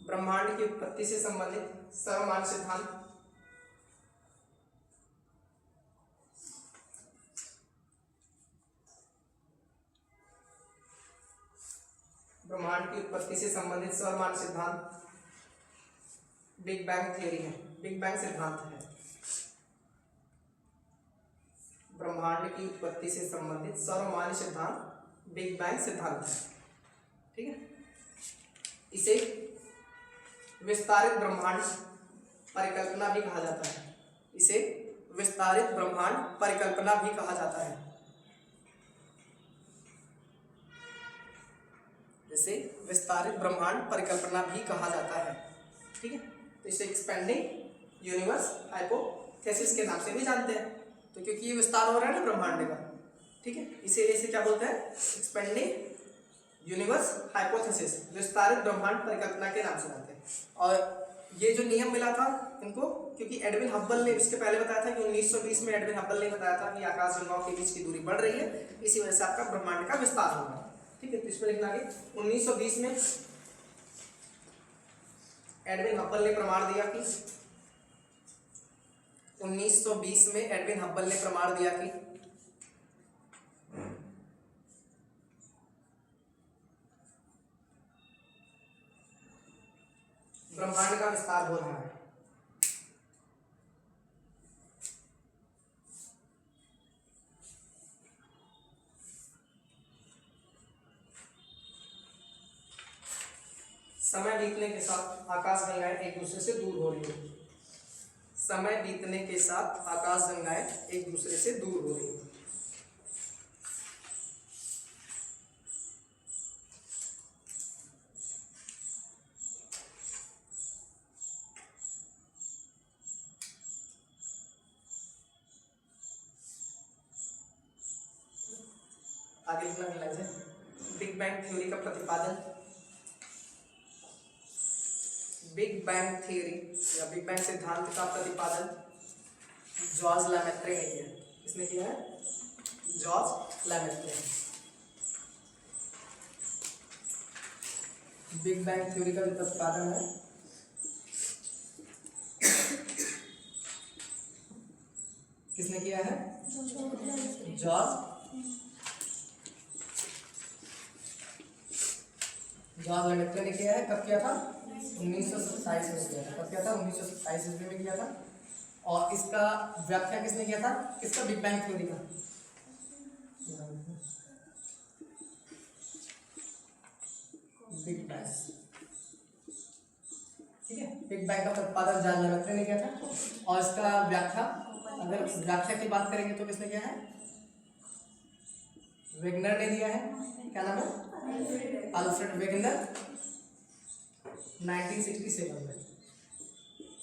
ब्रह्मांड की उत्पत्ति से संबंधित सर्वमान्य सिद्धांत ब्रह्मांड की उत्पत्ति से संबंधित सर्वमान्य सिद्धांत बिग बैंग थ्योरी है, बिग बैंग सिद्धांत है। ब्रह्मांड की उत्पत्ति से संबंधित सर्वमान्य सिद्धांत बिग बैंग सिद्धांत है, ठीक है। इसे विस्तारित ब्रह्मांड परिकल्पना भी कहा जाता है, इसे विस्तारित ब्रह्मांड परिकल्पना भी कहा जाता है। इसे विस्तारित ब्रह्मांड परिकल्पना भी कहा जाता है, ठीक है। तो इसे एक्सपेंडिंग यूनिवर्स हाइपोथेसिस के नाम से भी जानते हैं, तो क्योंकि ये विस्तार हो रहा है ना ब्रह्मांड का, ठीक है, इसे क्या बोलते हैं? एक्सपेंडिंग यूनिवर्स हाइपोथेसिस, विस्तारित ब्रह्मांड परिकल्पना के नाम से जानते हैं। और ये जो नियम मिला था इनको, क्योंकि एडविन हब्बल ने इसके पहले बताया था कि 1920 में एडविन हब्बल ने बताया था कि आकाशगंगाओं के बीच की दूरी बढ़ रही है, इसी वजह से आपका ब्रह्मांड का विस्तार होगा, ठीक है। तो इसमें लिखना कि 1920 में एडविन हब्बल ने प्रमाण दिया कि 1920 में एडविन हब्बल ने प्रमाण दिया कि ब्रह्मांड का विस्तार हो रहा है। समय बीतने के साथ आकाशगंगाएं एक दूसरे से दूर हो रही है, समय बीतने के साथ आकाशगंगाएं एक दूसरे से दूर हो रही है। आगे लिखना लाइन है, बिग बैंग थ्योरी का प्रतिपादन, बिग बैंग थ्योरी या बिग बैंग सिद्धांत का प्रतिपादन जॉर्ज लैमेत्रे ने किया। किसने किया है? जॉर्ज लैमेत्रे। बिग बैंग थ्योरी का जो प्रतिपादन है किसने किया है? जॉर्ज लैमेत्रे ने किया है। कब किया था? 1927 में किया था। कब किया था? 1927 ईस्वी में किया था। और इसका व्याख्या किसने किया था? किसका? बिग बैंग थ्योरी का। बिग बैंग, ठीक है। बिग बैंग का प्रतिपादन जॉर्ज लैमेत्रे ने किया था। और इसका व्याख्या, अगर व्याख्या की बात करेंगे तो किसने किया है? वेगनर ने दिया है। क्या नाम है? Alfred Wegener. 1967 में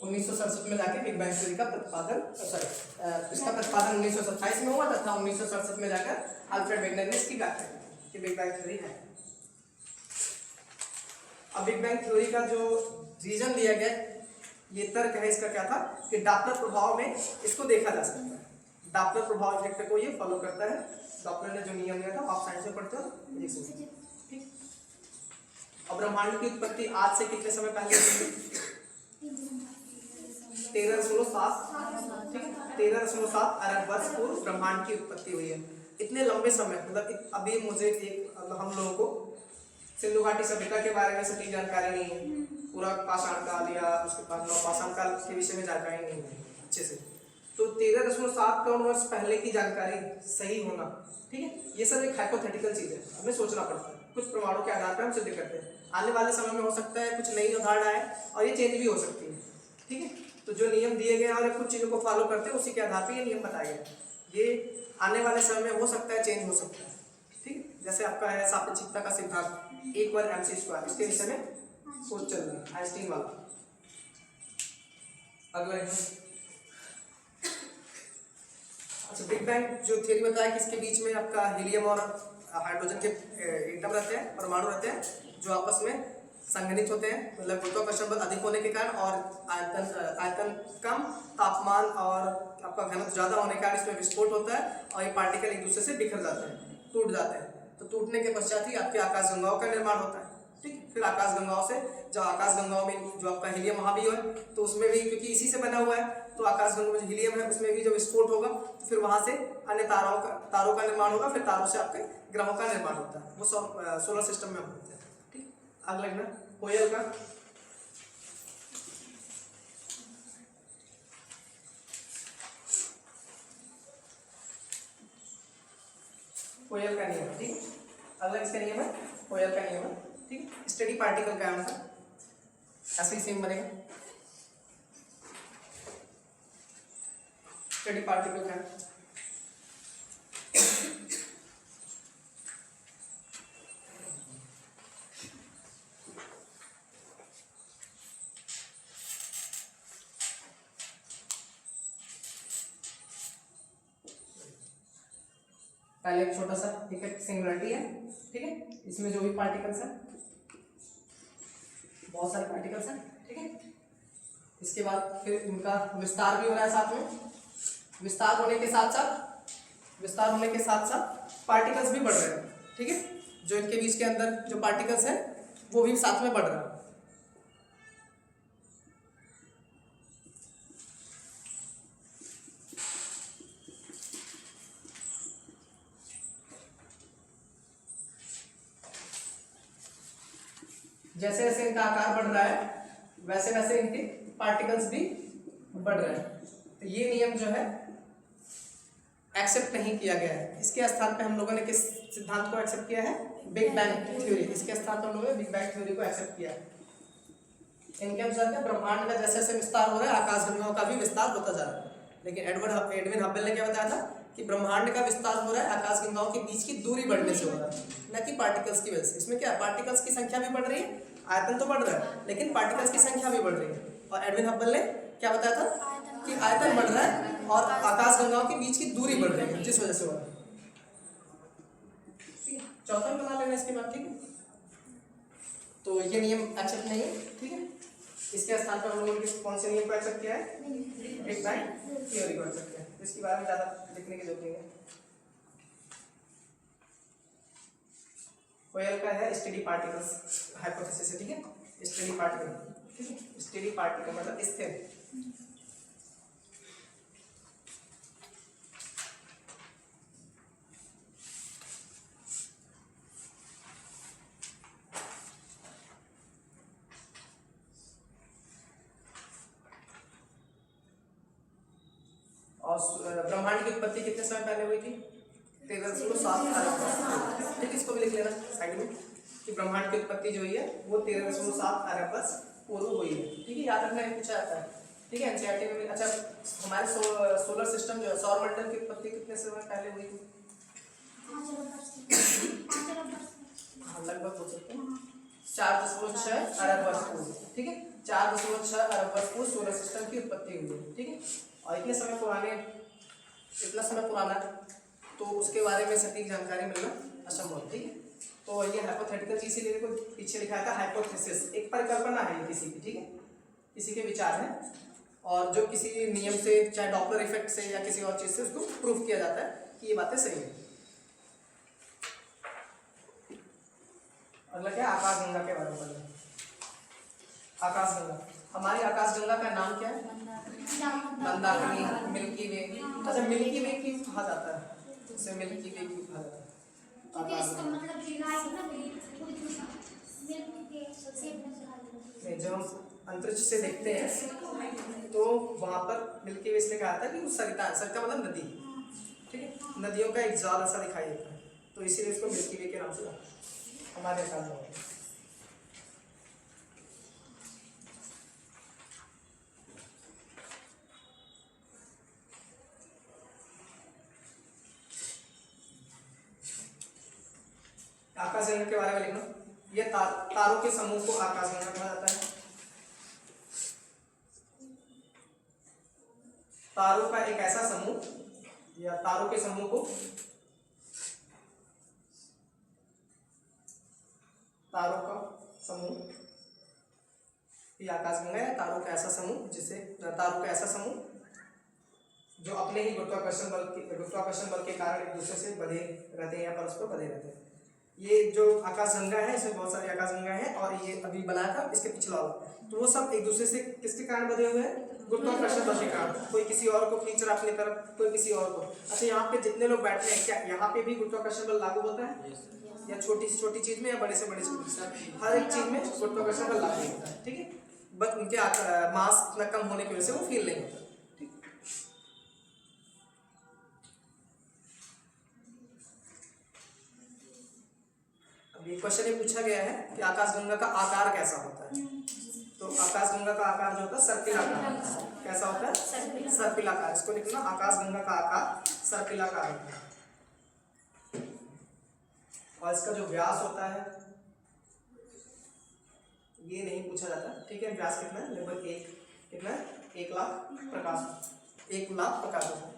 1967 में जाके बिग बैंग थ्योरी का प्रतिपादन, इसका प्रतिपादन 1927 में हुआ तथा 1967 में जाकर अल्फ्रेड वेगनर ने इसकी व्याख्या की कि बिग बैंग थ्योरी है। अब बिग बैंग थ्योरी का जो रीजन दिया गया, ये तर्क है इसका क्या था कि डॉपलर प्रभाव में इसको देखा जा सकता है। डॉपलर प्रभाव इफेक्ट को ये फॉलो करता है। डॉपलर ने जो नियम दिया था, आप साइंस में पढ़ते हो, ठीक। और ब्रह्मांड की उत्पत्ति आज से कितने समय पहले हुई? 13.7, ठीक है, 13.7 अरब वर्ष पूर्व ब्रह्मांड की उत्पत्ति हुई है। इतने लंबे समय, मतलब अभी मुझे हम लोगों को सिंधु घाटी सभ्यता के बारे में सटीक जानकारी नहीं है, पूरा पाषाण काल या उसके बाद नवपाषाण काल के विषय में जानकारी नहीं है अच्छे से। तो 13.7 करोड़ वर्ष पहले की जानकारी सही होना, ठीक है, ये सब एक हाइपोथेटिकल चीज है, हमें सोचना पड़ता है। कुछ प्रमाणों के आधार पर हम सिद्ध करते हैं। आने वाले समय में हो सकता है कुछ नई अवधारणा आए और ये चेंज भी हो सकती है, ठीक है। तो जो नियम दिए गए और कुछ चीज़ों को फॉलो करते हैं उसी के आधार पर ये नियम बताए गए। ये आने वाले समय में हो सकता है चेंज हो सकता है, ठीक है। जैसे आपका है सापेक्षिकता का सिद्धांत 1/mc², इसके विषय में सोच चल रहा है आइंस्टीन वाला। अगला अच्छा, बिग बैंग जो थ्योरी बताया कि इसके बीच में आपका हीलियम और हाइड्रोजन के एटम रहते हैं, परमाणु रहते हैं जो आपस में संघनित होते हैं, मतलब गुरुत्वाकर्षण बल अधिक होने के कारण और आयतन कम, तापमान और आपका घनत्व ज़्यादा होने के कारण इसमें विस्फोट होता है और ये पार्टिकल एक दूसरे से बिखर जाते हैं, टूट जाते हैं। तो टूटने के पश्चात ही आपके आकाशगंगाओं का निर्माण होता है, ठीक है। फिर आकाशगंगाओं से जब आकाशगंगाओं में जो आपका हीलियम महावीय है तो उसमें भी क्योंकि इसी से बना हुआ है तो आकाशगंगा में जो हीलियम है उसमें भी जब विस्फोट होगा तो फिर वहां से अन्य तारों का निर्माण होगा, फिर तारों से आपके ग्रहों का निर्माण होता है, वो सोलर सिस्टम में होते हैं, ठीक। अगला है कोयल का। कोयल का नियम, ठीक है। अगला किसका नियम है? कोयल का नियम है, ठीक है। स्टडी पार्टिकल का आंसर ऐसे ही सेम बनेगा, स्टडी पार्टिकल का। पहले एक छोटा सा एक सिंगुलरिटी है, ठीक है। इसमें जो भी पार्टिकल्स है, बहुत सारे पार्टिकल्स हैं, ठीक है। इसके बाद फिर इनका विस्तार भी हो रहा है साथ में, विस्तार होने के साथ साथ पार्टिकल्स भी बढ़ रहे हैं, ठीक है। जो इनके बीच के अंदर जो पार्टिकल्स हैं वो भी साथ में बढ़ रहा है। जैसे जैसे इनका आकार बढ़ रहा है वैसे वैसे इनके पार्टिकल्स भी बढ़ रहे हैं। तो ये नियम जो है एक्सेप्ट नहीं किया गया है। इसके स्थान पे हम लोगों ने किस सिद्धांत को एक्सेप्ट किया है? Big bang theory. इसके स्थान पर हम लोगों ने बिग बैंग थ्योरी को एक्सेप्ट किया है। इनके अनुसार क्या ब्रह्मांड का जैसे जैसे विस्तार हो रहा है आकाशगंगाओं का भी विस्तार होता जा रहा है। लेकिन एडविन हबल ने क्या बताया था कि ब्रह्मांड का विस्तार हो रहा है आकाशगंगाओं के बीच की दूरी बढ़ने से हो रहा है, न कि पार्टिकल्स की वजह से। इसमें क्या पार्टिकल्स की संख्या भी बढ़ रही है, आयतन तो बढ़ रहा है लेकिन पार्टिकल्स की संख्या भी बढ़ रही है। और एडविन हबल ने क्या बताया था कि आयतन बढ़ रहा है और आकाशगंगाओं के बीच की दूरी बढ़ रही है, जिस वजह से हो रहा है। चौथा बना लेना इसके बाद, ठीक है। तो ये नियम एक्सेप्ट नहीं है, ठीक है। इसके स्थान पर हम लोगों ने कौन से नियम को एक्सेप्ट किया है? बिग बैंग थ्योरी को एक्सेप्ट किया है। इसके बारे में ज़्यादा लिखने की जरूरत नहीं है। कोयल का है स्टडी पार्टिकल्स हाइपोथेसिस, ठीक है। स्टडी पार्टिकल, ठीक है। स्टडी पार्टिकल मतलब स्थिर। और ब्रह्मांड की उत्पत्ति कितने समय पहले हुई थी? 13.7 अरब वर्ष। ठीक, इसको भी लिख लेना साइड में कि ब्रह्मांड की उत्पत्ति जो हुई है वो 13.7 अरब वर्ष पूर्व हुई है, ठीक है। याद रखना पूछा जाता है, ठीक है, एनसीईआरटी में। अच्छा, हमारे सोलर सिस्टम जो है सौर मंडल की उत्पत्ति कितने समय पहले हुई थी? 5 अरब वर्ष। हाँ, लगभग बोल सकते हैं 4.6 अरब वर्ष पूर्व, ठीक है। 4.6 अरब वर्ष पूर्व सोलर सिस्टम की उत्पत्ति हुई है, ठीक है। और इतने समय पुराने, इतना समय पुराना तो उसके बारे में सटीक जानकारी मिलना असंभव, ठीक है। तो ये हाइपोथेटिकल चीज इसीलिए पीछे लिखा था हाइपोथेसिस, एक परिकल्पना है किसी की, ठीक है, किसी के विचार है और जो किसी नियम से चाहे डॉपलर इफेक्ट से या किसी और चीज से उसको प्रूफ किया जाता है कि ये बातें सही है। अगला क्या है? आकाशगंगा के बारे में। आकाशगंगा, हमारी आकाशगंगा का नाम क्या है? मंदाकिनी, मिल्की वे। अच्छा, मिल्की वे क्यों कहा जाता है? इसे मिल्की वे क्यों कहा जाता है? इसका मतलब लाइट ना नहीं, जब हम अंतरिक्ष से देखते हैं तो वहां पर मिल्की वे इसलिए कहा था कि वो सरिता, सरिता मतलब नदी, ठीक है, नदियों का एक जाल ऐसा दिखाई देता है तो इसीलिए इसको मिल्की वे के नाम से हमारे सामने है। आकाशगंगा के बारे में लिखना। ये तारों के समूह को आकाशगंगा कहा जाता है। तारों का एक ऐसा समूह या तारों के समूह को तारों का समूह ये आकाशगंगा है। तारों का ऐसा समूह जिसे तारों का ऐसा समूह जो अपने ही गुरुत्वाकर्षण बल के कारण एक दूसरे से बंधे रहते हैं या परस्पर बंधे रहते हैं। ये जो आकाशगंगा है इसमें बहुत सारी आकाशगंगा है और ये अभी बनाकर इसके पिछला तो वो सब एक दूसरे से किसके कारण बंधे हुए हैं? गुरुत्वाकर्षण बल के कारण। कोई किसी और को खींच रहा अपनी तरफ, कोई किसी और को। अच्छा, यहाँ पे जितने लोग बैठे हैं क्या यहाँ पे भी गुरुत्वाकर्षण बल लागू होता है? या छोटी से छोटी चीज में या बड़े से बड़े चीज, हर एक चीज में गुरुत्वाकर्षण बल लागू होता है। ठीक है, बस उनके मास इतना कम होने की वजह से वो फील नहीं होता। ये क्वेश्चन ये पूछा गया है कि आकाशगंगा का आकार कैसा होता है। तो आकाशगंगा का आकार जो होता है सर्पिलाकार। कैसा होता है? सर्पिलाकार। इसको लिखना, आकाशगंगा का आकार सर्पिलाकार होता है। और इसका जो व्यास होता है ये नहीं पूछा जाता। ठीक है, व्यास कितना है? लगभग कितना है? 1 लाख प्रकाश। 1 लाख प्रकाश होता है।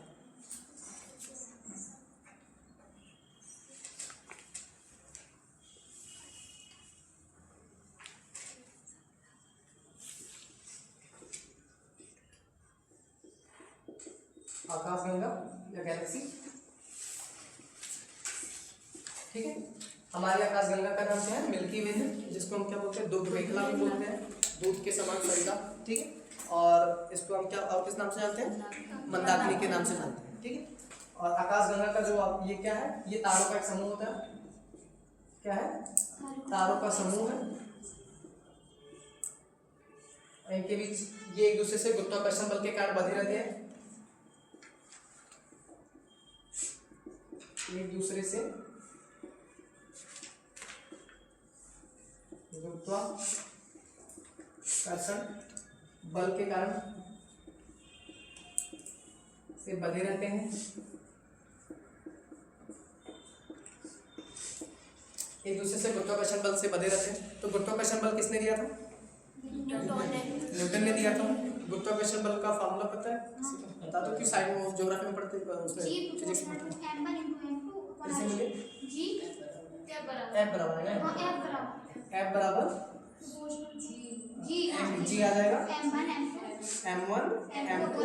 आकाशगंगा या गैलेक्सी। ठीक है, हमारी आकाशगंगा का नाम क्या है? मिल्की वे है, जिसको हम क्या बोलते हैं? दूध मेखला भी बोलते हैं, दूध के समान सरिता। ठीक है, और इसको हम क्या और किस नाम से जानते हैं? मंदाकिनी के नाम से जानते हैं। ठीक है, और आकाशगंगा का जो ये क्या है? ये तारों का एक समूह होता है। क्या है? तारों का समूह है। इनके बीच ये एक दूसरे से गुरुत्वाकर्षण बल के कारण बंधे रहते हैं। एक दूसरे से गुरुत्वाकर्षण बल के कारण से बंधे रहते हैं। एक दूसरे से गुरुत्वाकर्षण बल से बंधे रहते हैं। तो गुरुत्वाकर्षण बल किसने दिया था? न्यूटन ने दिया था। गुरुत्वाकर्षण बल का फॉर्मूला पता है? बता दो, क्यों साइड में ज्योग्राफी में पढ़ते उसमें फिजिक्स में पढ़ते हैं। F बराबर है ना? F बराबर जी आ जाएगा M1 M2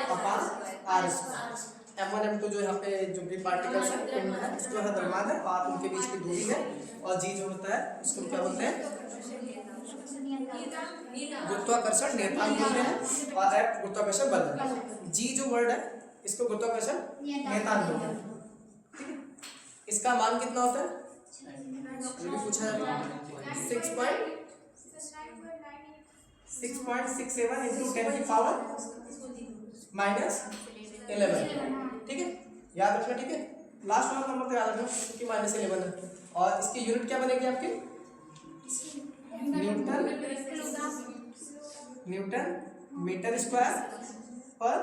अपान R स्क्वायर। M1 M2 जो यहाँ पे जो भी पार्टिकल्स हैं उसको यहाँ द्रव्यमान है और उनके बीच की दूरी है। और जी जो होता है उसको क्या बोलते हैं? गुरुत्वाकर्षण नियतांक बोलते हैं। और F गुरुत्वाकर्षण बल है। जी जो वर्ड है इसको गुरुत्वाकर्षण नियतांक बोलते हैं। इसका मान कितना होता है? ये भी पूछा जाता है। 6.67 इंटू 10 की पावर -11। ठीक है, याद रखना। ठीक है, लास्ट वाला नंबर तो याद रखना क्योंकि -11 है। और इसकी यूनिट क्या बनेगी आपकी? न्यूटन मीटर स्क्वायर पर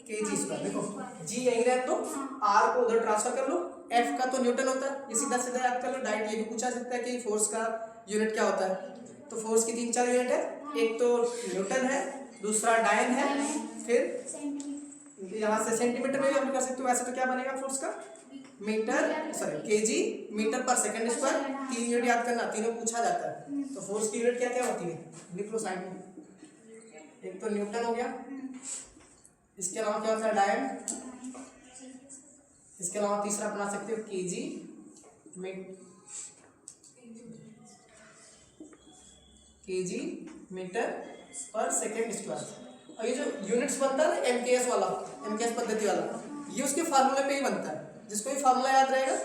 केजी स्क्वायर। देखो जी यहीं रहे तो आर को उधर ट्रांसफर कर लो। एफ का तो न्यूटन होता है, ये सीधा सीधा याद कर लो। डायरेक्ट ये भी पूछा सकता है कि फोर्स का यूनिट क्या होता है। तो फोर्स की 3-4 यूनिट है। एक तो न्यूटन है, दूसरा डायन है, फिर यहाँ से सेंटीमीटर में भी हम कर सकते हो। वैसे तो क्या बनेगा फोर्स का? केजी मीटर पर सेकंड स्क्वायर। 3 यूनिट याद करना, तीनों पूछा जाता है। तो फोर्स की यूनिट क्या क्या होती है? लिख लो साइड में। एक तो न्यूटन हो गया, इसके अलावा क्या होता है? डायन। इसके अलावा तीसरा बना सकते हो केजी मीटर पर सेकेंड स्क्वायर। और ये जो यूनिट्स बनता है ना एमकेएस वाला, एमकेएस पद्धति वाला, ये उसके फार्मूले पे ही बनता है। जिसको ये फार्मूला याद रहेगा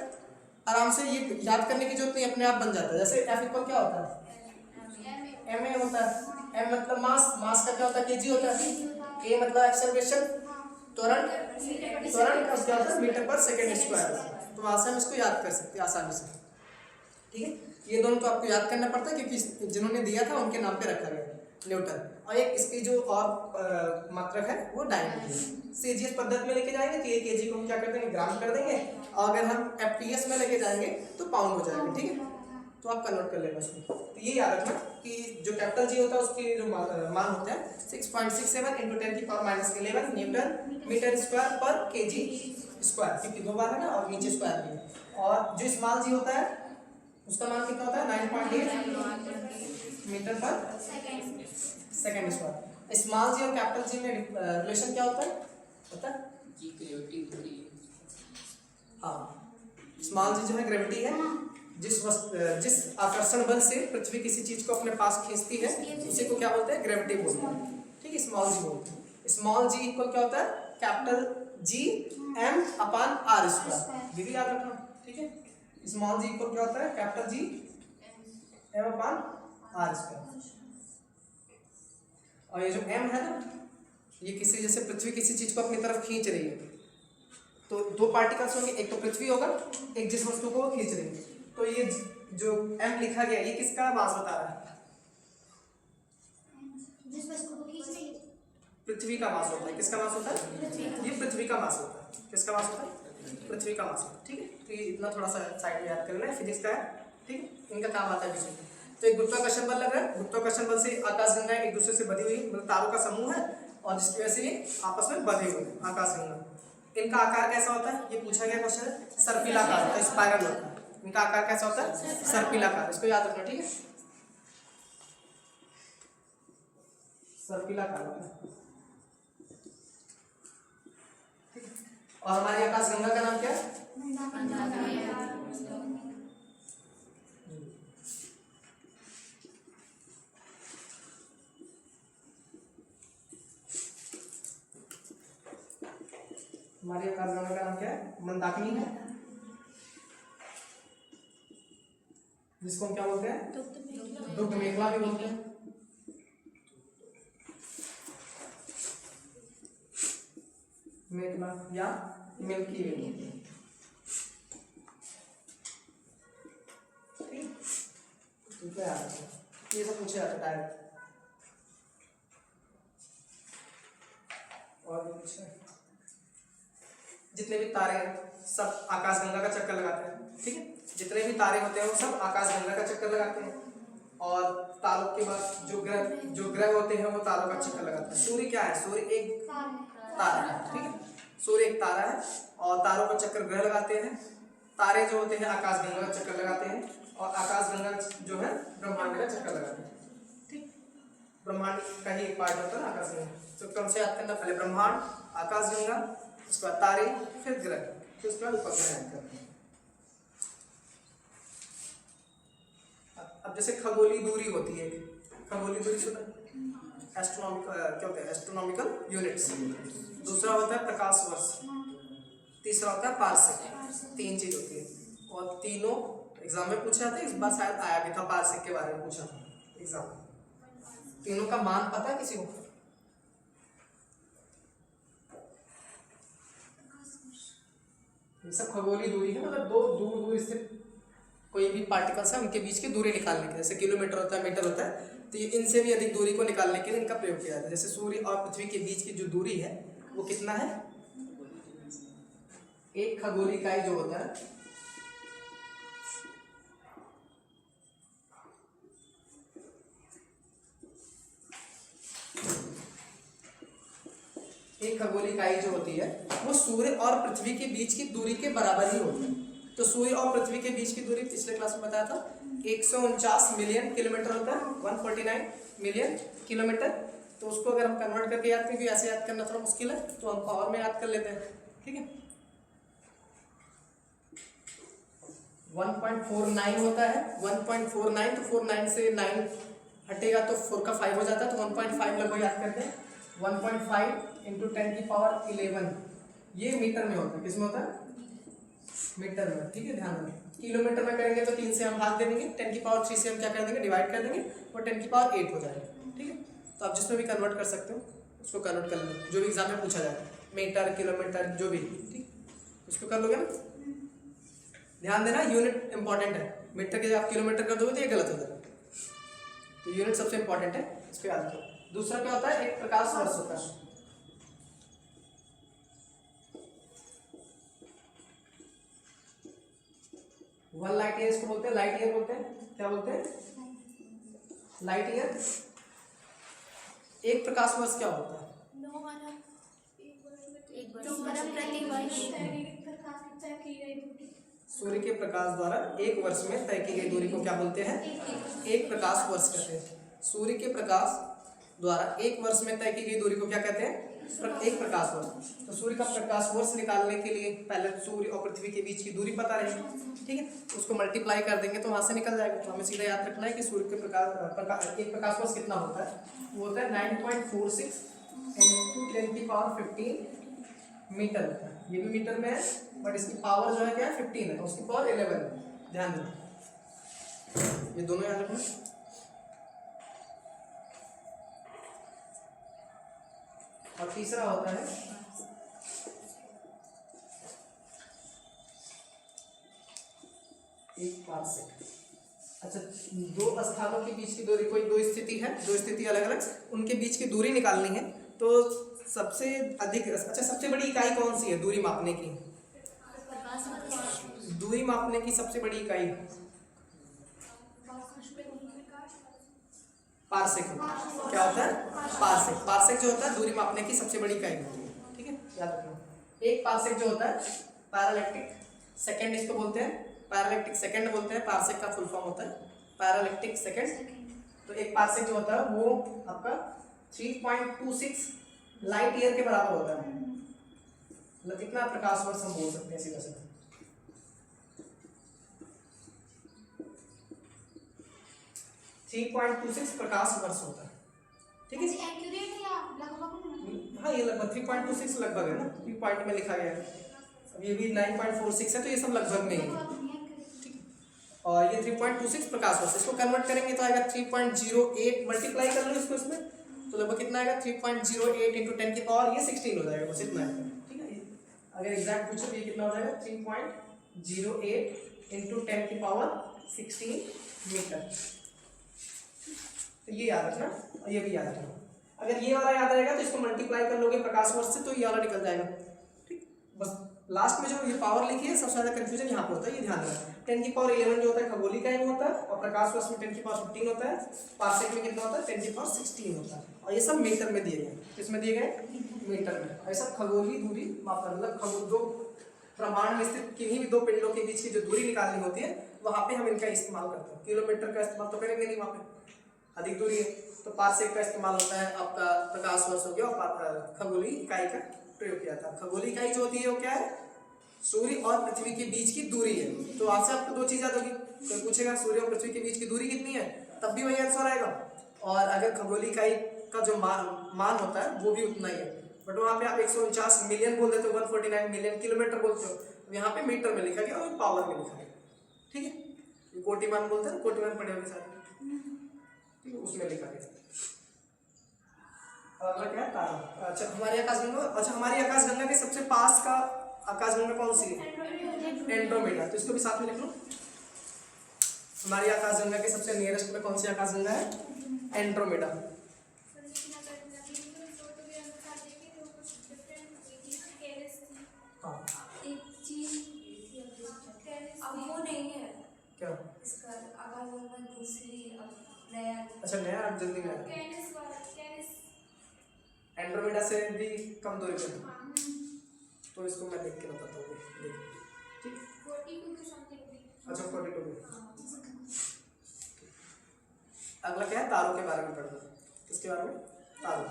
आराम से ये याद करने की जरूरत नहीं, अपने आप बन जाता है। जैसे F इक्वल क्या होता है? ma होता है। m मतलब मास, मास का क्या होता है? केजी होता है। a मतलब एक्सेलरेशन, त्वरण का क्या होता है? मीटर पर सेकेंड स्क्वायर। तो वहां से हम इसको याद कर सकते हैं आसानी से। ठीक है, ये दोनों तो आपको याद करना पड़ता है क्योंकि जिन्होंने दिया था उनके नाम पे रखा गया न्यूटन। और एक इसकी जो और मात्रक है वो डायमीटर है। सीजीएस पद्धति में लेके जाएंगे तो ये केजी को हम क्या कर देंगे, ग्राम कर देंगे, और अगर हम एफपीएस में लेके जाएंगे तो पाउंड हो जाएगा। ठीक है, तो आप कन्वर्ट कर लेना इसको। तो ये याद रखना कि जो कैपिटल जी होता है उसके जो मान होते हैं 6.67 × 10⁻11 न्यूटन मीटर स्क्वायर पर केजी स्क्वायर, क्योंकि 2 बार है ना और नीचे स्क्वायर भी है। और जो स्मॉल जी होता है उसका मान कितना होता है 9.8 मीटर पर सेकेंड स्क्वायर। स्मॉल जी और कैपिटल जी में रिलेशन क्या होता है पता है? हाँ, स्मॉल जी जो है ग्रेविटी है, जिस आकर्षण बल से पृथ्वी किसी चीज को अपने पास खींचती है उसी को क्या बोलते हैं, ग्रेविटी बोलते हैं। ठीक है, स्मॉल जी बोलते हैं। स्मॉल जी इक्वल क्या होता है, capital G M upon R square. ये भी याद रखना। ठीक है, स्मॉल जी इक्वल क्या होता है, capital G M upon R square. और ये जो एम है ना, ये किसी जैसे पृथ्वी किसी चीज को अपनी तरफ खींच रही है तो 2 पार्टिकल्स होंगे, एक तो पृथ्वी होगा, एक जिस वस्तु को वो खींच रही है। तो ये जो एम लिखा गया ये किसका मास बता रहा है, जिस वस्तु को खींच रही है पृथ्वी का मास होता है। किसका मास होता है, ये पृथ्वी का मास होता है। किसका मास होता है, पृथ्वी का मास होता है। ठीक है, तो ये इतना थोड़ा सा साइड में याद कर लेना, फिजिक्स का है। ठीक है, इनका काम आता है बीच में। तो एक गुरुत्वाकर्षण बल लग रहा है, गुरुत्वाकर्षण बल से आकाशगंगा एक दूसरे से बधी हुई, मतलब तारों का समूह है और जिसकी वजह से ये आपस में बधे हुए आकाशगंगा। इनका आकार कैसा होता है, ये पूछा गया क्वेश्चन है, सर्पिलाकार होता है, स्पाइरल होता है। इनका आकार कैसा होता है, सर्पिलाकार। इसको याद रखना। ठीक है, सर्पिलाकार होता है। और हमारी आकाशगंगा का नाम क्या है, हमारी आकाशगंगा का नाम क्या है, मंदाकिनी है, जिसको हम क्या बोलते हैं, दुग्ध मेखला भी बोलते हैं। मेखला या मिल्की वे बोलते हैं। ठीक है, ये सब पूछे जाता है डायरेक्ट। और भी कुछ है, जितने भी तारे हैं सब आकाशगंगा का चक्कर लगाते हैं। ठीक है, जितने भी तारे होते हैं वो सब आकाशगंगा का चक्कर लगाते हैं। और तारों के बाद जो ग्रह होते हैं वो तारों का चक्कर लगाते हैं। सूर्य क्या है, सूर्य एक तारा है। ठीक है, सूर्य एक तारा है और तारों का चक्कर ग्रह लगाते हैं। तारे जो होते हैं आकाशगंगा का चक्कर लगाते हैं और आकाशगंगा जो है ब्रह्मांड का चक्कर लगाते हैं। ठीक, ब्रह्मांड का ही एक पार्ट होता है आकाशगंगा। तो कम से याद करना, पहले ब्रह्मांड, आकाशगंगा, उसके बाद तारे, फिर ग्रह, फिर उसके बाद उपग्रह याद करते हैं। अब जैसे खगोलीय दूरी होती है, खगोलीय दूरी सुना, एस्ट्रोनॉमिकल क्या होता है, एस्ट्रोनॉमिकल यूनिट्स। दूसरा होता है प्रकाश वर्ष, तीसरा होता है पारसेक। 3 चीज होती है और तीनों एग्जाम में पूछा जाता है। इस बार शायद आया भी था, पारसेक के बारे में पूछा था एग्जाम में। तीनों का मान पता है किसी को, ये सब खगोलीय दूरी है, मतलब 2 दूर स्थित कोई भी पार्टिकल्स है उनके बीच की दूरी निकालने के, जैसे किलोमीटर होता है, मीटर होता है, तो ये इनसे भी अधिक दूरी को निकालने के लिए इनका प्रयोग किया जाता है। जैसे सूर्य और पृथ्वी के बीच की जो दूरी है वो कितना है, 1 खगोलीय इकाई जो होता है, एक खगोलीय इकाई जो होती है वो सूर्य और पृथ्वी के बीच की दूरी के बराबर ही होती है। तो सूर्य और पृथ्वी के बीच की दूरी पिछले क्लास में बताया था 149 मिलियन किलोमीटर होता है, 149 मिलियन किलोमीटर। तो उसको अगर हम कन्वर्ट करके याद करें, ऐसे याद करना थोड़ा मुश्किल है, तो हम पावर में याद कर लेते हैं। ठीक है, 1.49 होता है, 1.49, तो 49 से 9 हटेगा तो 4 का 5 हो जाता है, तो 1.5 लगभग याद करते हैं। 1.5 × 10⁻11 ये मीटर में होता है। किस में होता है, मीटर में। ठीक है, ध्यान रखें। किलोमीटर में करेंगे तो 3 से हम भाग दे देंगे, 10⁻3 से हम क्या कर देंगे, डिवाइड कर देंगे, वो 10⁸ हो जाएगा। ठीक है, तो आप जिसमें भी कन्वर्ट कर सकते हो उसको कन्वर्ट कर लेना, जो भी एग्जाम में पूछा जाए, मीटर, किलोमीटर, जो भी। ठीक, उसको कर लोगे ना। ध्यान देना, यूनिट इंपॉर्टेंट है। मीटर के आप किलोमीटर कर दोगे तो ये गलत हो जाएगा। तो यूनिट सबसे इंपॉर्टेंट है, इसको याद रखो। दूसरा क्या होता है, एक प्रकाश वर्ष होता है। वन लाइट ईयर इसको बोलते हैं, लाइट ईयर बोलते हैं। क्या बोलते हैं? Light year. एक प्रकाश वर्ष क्या होता है? 9 अरब एक वर्ष प्रति वर्ष। सूर्य के प्रकाश द्वारा एक वर्ष में तय की गई दूरी को क्या बोलते हैं? एक प्रकाश वर्ष कहते हैं। सूर्य के प्रकाश द्वारा एक वर्ष में तय की गई दूरी को क्या कहते हैं? एक प्रकाश वर्ष। तो सूर्य का प्रकाश वर्ष निकालने के लिए पहले सूर्य और पृथ्वी के बीच की दूरी पता रहेगी, ठीक है, उसको मल्टीप्लाई कर देंगे तो वहां से निकल जाएगा। तो हमें सीधा याद रखना है कि सूर्य के एक प्रकाश वर्ष कितना होता है? वो होता है 9.46 × 10⁻15 मीटर होता है। ये भी मीटर में है, बट इसकी पावर जो है क्या है? 15 है, उसकी पावर 11 है। ध्यान देना, ये दोनों याद रखना। और तीसरा होता है एक पार्सेक। अच्छा, दो स्थानों के बीच की दूरी, कोई दो स्थिति है, दो स्थिति अलग अलग, उनके बीच की दूरी निकालनी है। तो सबसे अधिक, अच्छा, सबसे बड़ी इकाई कौन सी है दूरी मापने की? दूरी मापने की सबसे बड़ी इकाई पार्सेक होता है। क्या होता है? पार्सेक। पार्सेक जो होता है दूरी मापने की सबसे बड़ी इकाई होती है, ठीक है, याद रखना। एक पार्सेक जो होता है पैरालैक्टिक सेकंड इसको बोलते हैं, पैरालैक्टिक सेकंड बोलते हैं। पार्सेक का फुल फॉर्म होता है पैरालैक्टिक सेकंड। तो एक पार्सेक जो होता है वो आपका 3.26 लाइट ईयर के बराबर होता है। मतलब कितना प्रकाश वर्ष हम बोल सकते हैं सीधा सीधा? 3.26 प्रकाश वर्ष होता है, ठीक है। एक्यूरेट है या लगभग? हाँ, ये लगभग 3.26 लगभग है ना, 3 पॉइंट में लिखा गया है। अब ये भी 9.46 है, तो ये सब लगभग में ही है, ठीक है। और ये 3.26 प्रकाश वर्ष, इसको कन्वर्ट करेंगे तो आएगा 3.08, मल्टीप्लाई कर लो इसको इसमें, तो लगभग कितना आएगा? 3.08 × 10⁻16 हो जाएगा, बस इतना है, ठीक है। अगर एग्जैक्ट पूछो तो ये कितना हो जाएगा? 3.08 × 10⁻16 मीटर। तो ये याद रखना, और ये भी याद रखना। अगर ये वाला याद रहेगा तो इसको मल्टीप्लाई कर लोगे प्रकाश वर्ष से, तो ये वाला निकल जाएगा, ठीक। बस लास्ट में जो ये पावर लिखी है सबसे ज्यादा कंफ्यूजन यहाँ पर होता है, ये ध्यान रखना। 10⁻11 जो होता है खगोलीय इकाई में होता है, और प्रकाश वर्ष में 10⁻15 होता है। पार्सेक में कितना होता है? 10⁻16 होता है। और ये सब मीटर में दिए गए, किसमें दिए गए? मीटर में। और ये सब खगोलीय दूरी मापना, मतलब जो ब्रह्मांड में स्थित किन्हीं भी दो पिंडों के बीच की जो दूरी निकालनी होती है वहां पे हम इनका इस्तेमाल करते हैं। किलोमीटर का इस्तेमाल तो करेंगे नहीं, वहां पे अधिक दूरी है, तो पार्सेक का इस्तेमाल होता है। आपका प्रकाश वर्ष हो गया, और खगोलीय इकाई का प्रयोग किया था। खगोलीय इकाई जो होती है वो क्या है? सूर्य और पृथ्वी के बीच की दूरी है। तो आज से आपको दो चीज याद होगी, कोई पूछेगा सूर्य और पृथ्वी के बीच की दूरी कितनी है, तब भी वही आंसर आएगा। और अगर खगोलीय इकाई का जो मान होता है वो भी उतना ही है, बट वहाँ पे आप 149 मिलियन बोल देते हो, 149 मिलियन किलोमीटर बोलते हो, यहाँ पे मीटर में लिखा गया और पावर में लिखा गया, ठीक है। कोटिमान बोलते हैं, कोटिमान पढ़े होंगे सारे, उसमें लिखा गया। अगला क्या है? तारा। अच्छा, हमारी आकाशगंगा, अच्छा हमारी आकाशगंगा के सबसे पास का आकाशगंगा कौन सी है? एंड्रोमेडा। तो इसको भी साथ में लिख लो। हमारी आकाशगंगा के सबसे नियरेस्ट में कौन सी आकाशगंगा है? एंड्रोमेडा। हाँ, अब वो नहीं है क्या? इसका आकाशगंगा दूसरी नया। अच्छा, नया जल्दी में एंड्रोमेडा से भी कम दूरी पे, तो इसको मैं देख के बताता हूँ, ठीक। 42 अच्छा, 42। अगला क्या है? तारों के बारे में पढ़ना। किसके बारे में? तारों।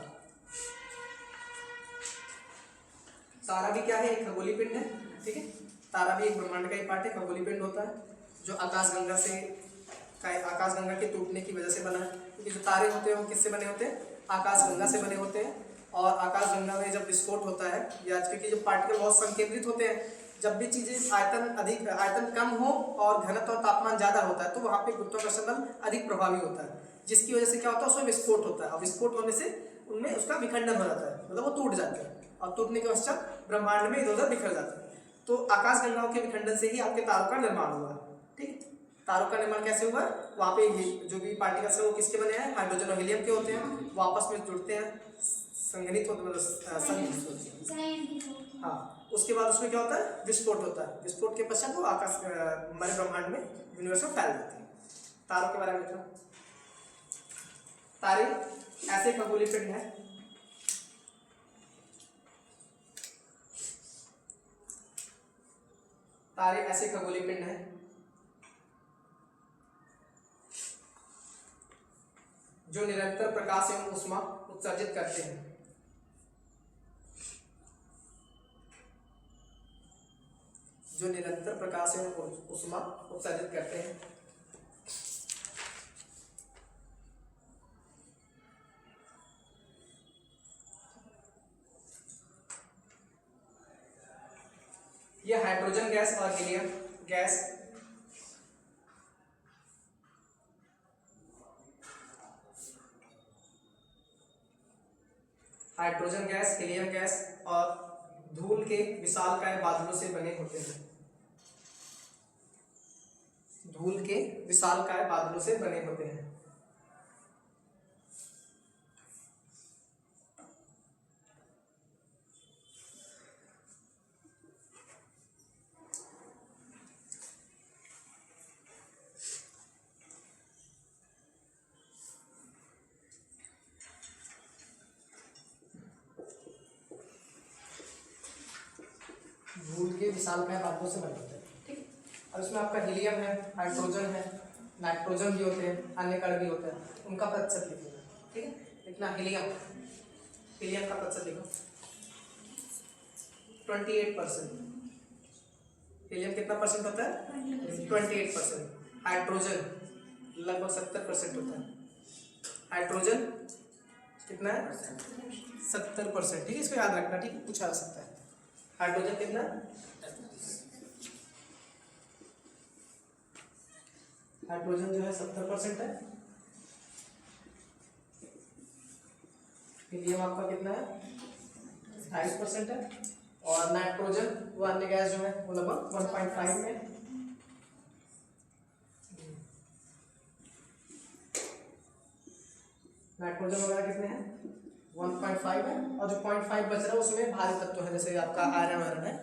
तारा भी क्या है? एक खगोलीय पिंड है, ठीक है। तारा भी एक ब्रह्मांड का ही पार्ट है, खगोलीय पिंड होता है जो आकाशगंगा के टूटने की वजह से बना है। क्योंकि जो तारे होते हैं वो किससे बने होते हैं? आकाशगंगा से बने होते हैं। और आकाशगंगा में जब विस्फोट होता है, या क्योंकि जो पार्टिकल बहुत संकेंद्रित होते हैं, जब भी चीजें आयतन कम हो और घनत्व और तापमान ज्यादा होता है, तो वहाँ पे गुरुत्वाकर्षण बल अधिक प्रभावी होता है, जिसकी वजह से क्या होता है? उसमें विस्फोट होता है, और विस्फोट होने से उनमें उसका विखंडन हो जाता है, मतलब वो टूट जाते हैं, और टूटने के पश्चात ब्रह्मांड में इधर उधर बिखर जाते हैं। तो आकाशगंगाओं के विखंडन से ही आपके तारों का निर्माण हुआ है, ठीक है। तारों का निर्माण कैसे हुआ? वहाँ पे जो भी पार्टिकल्स है वो किसके बने हैं? हाइड्रोजन और हीलियम के होते हैं, वो आपस में जुड़ते हैं, संघनित होते हैं, संघनित होते हैं। हाँ, उसके बाद उसमें क्या होता है? विस्फोट होता है। विस्फोट के पश्चात वो आकाश हमारे ब्रह्मांड में यूनिवर्स में फैल जाते हैं। तारों के बारे में लिखना। तारे ऐसे खगोलीय पिंड है तारे ऐसे खगोलीय पिंड हैं जो निरंतर प्रकाश एवं ऊष्मा उत्सर्जित करते हैं। जो निरंतर प्रकाश एवं ऊष्मा उत्सर्जित करते हैं। ये हाइड्रोजन गैस और helium gas hydrogen gas, helium gas और धूल के विशालकाय बादलों से बने होते हैं। धूल के विशालकाय बादलों से बने होते हैं। धूल के विशालकाय बादलों से बने होते हैं। ठीक है, और इसमें आपका हीलियम है, हाइड्रोजन है, नाइट्रोजन भी होते हैं, अन्य कण भी होते हैं, उनका प्रतिशत लिखिएगा। ठीक है, लिखना हीलियम, हीलियम का प्रतिशत लिखो 28%। हीलियम कितना परसेंट होता है? 28%। हाइड्रोजन लगभग 70% होता है। हाइड्रोजन कितना है? 70%। ठीक है, इसको याद रखना। ठीक है, पूछा जा सकता है। हाइड्रोजन कितना? हाइड्रोजन जो है 70% है। हीलियम आपका कितना है? 28% है। और नाइट्रोजन वो अन्य गैस जो है वो लगभग 1.5 में। नाइट्रोजन वगैरह कितने हैं? 1.5 है। और जो 0.5 बच रहा है उसमें भारी तत्व है, जैसे आपका आयरन वायरन है।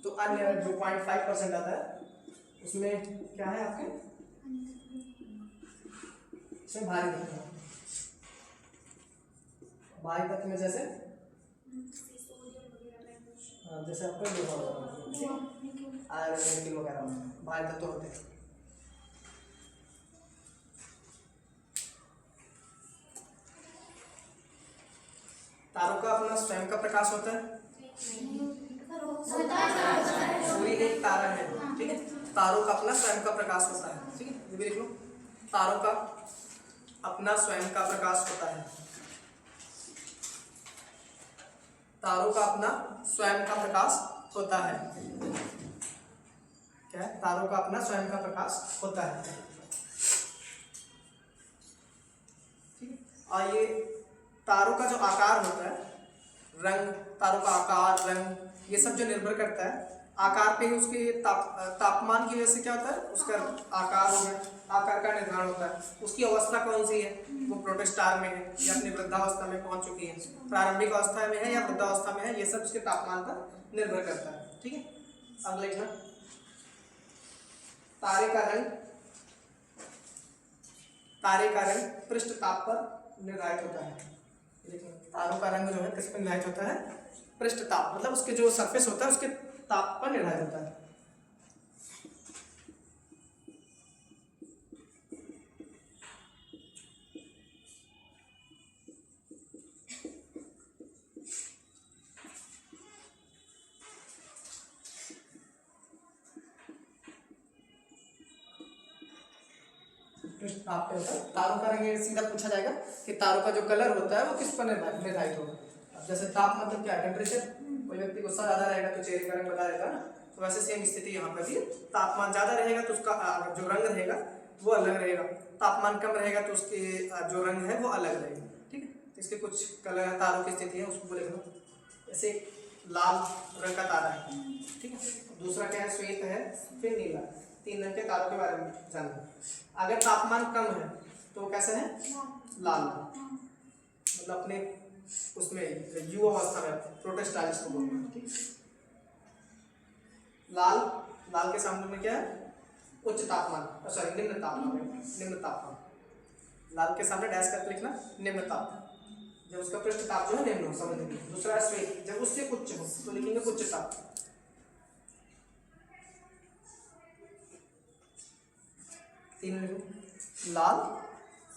तो अन्य जो 0.5% आता है उसमें क्या है आपके? इसमें भारी तत्व है। भारी तत्व में जैसे जैसे आपका आयरन निकल वगैरह भारी तत्व होते हैं। तारों का अपना स्वयं का प्रकाश होता है। सूर्य एक तारा है। ठीक है, तारों का अपना स्वयं का प्रकाश होता है। ठीक है, ये भी लिख लो। तारों का अपना स्वयं का प्रकाश होता है। तारों का अपना स्वयं का प्रकाश होता है। क्या है? तारों का अपना स्वयं का प्रकाश होता है। ठीक है, और ये तारों का जो आकार होता है, रंग, तारों का आकार, रंग, ये सब जो निर्भर करता है आकार पे ही, उसके तापमान की वजह से क्या होता है? उसका आकार हो गया, आकार का निर्धारण होता है। उसकी अवस्था कौन सी है? वो प्रोटोस्टार में है या अपनी वृद्धावस्था में पहुंच चुकी है, प्रारंभिक अवस्था में है या वृद्धावस्था में है, ये सब उसके तापमान पर निर्भर करता है। ठीक है, अगला लिखना। तारे का रंग पृष्ठ ताप पर निर्धारित होता है। तारों का रंग जो है किस पर निर्धारित होता है? पृष्ठ ताप, मतलब उसके जो सरफेस होता है उसके ताप पर निर्धारित होता है। ताप पे होता है। तारों का रंग सीधा पूछा जाएगा कि तारों का जो कलर होता है वो किस पर निर्धारित होगा। अब जैसे ताप मतलब क्या? टेम्परेचर। कोई व्यक्ति गुस्सा ज्यादा रहेगा तो चेहरे का रंग बता देगा ना, तो वैसे सेम स्थिति यहाँ पर भी है। तापमान ज्यादा रहेगा तो उसका जो रंग रहेगा वो अलग रहेगा, तापमान कम रहेगा तो उसके जो रंग है वो अलग रहेगा। ठीक है, तो इसके कुछ कलर तारों की स्थिति है उसको लिख लो। जैसे लाल रंग का तारा है। ठीक है, दूसरा क्या है? श्वेत है, फिर नीला। 3 रंग के तारों के बारे में जानना। अगर तापमान कम है तो कैसे है? लाल, मतलब अपने उसमें युवा अवस्था में प्रोटोस्टाइलिस को बोलते हैं, ठीक। लाल, लाल के सामने में क्या है? उच्च तापमान, सॉरी निम्न तापमान, निम्न तापमान। लाल के सामने डैश करके लिखना निम्न तापमान, जब उसका पृष्ठ ताप जो है निम्न हो, समझ लीजिए। दूसरा है श्वेत, जब उससे उच्च हो तो लिखेंगे उच्च ताप। तीन लिखो, लाल,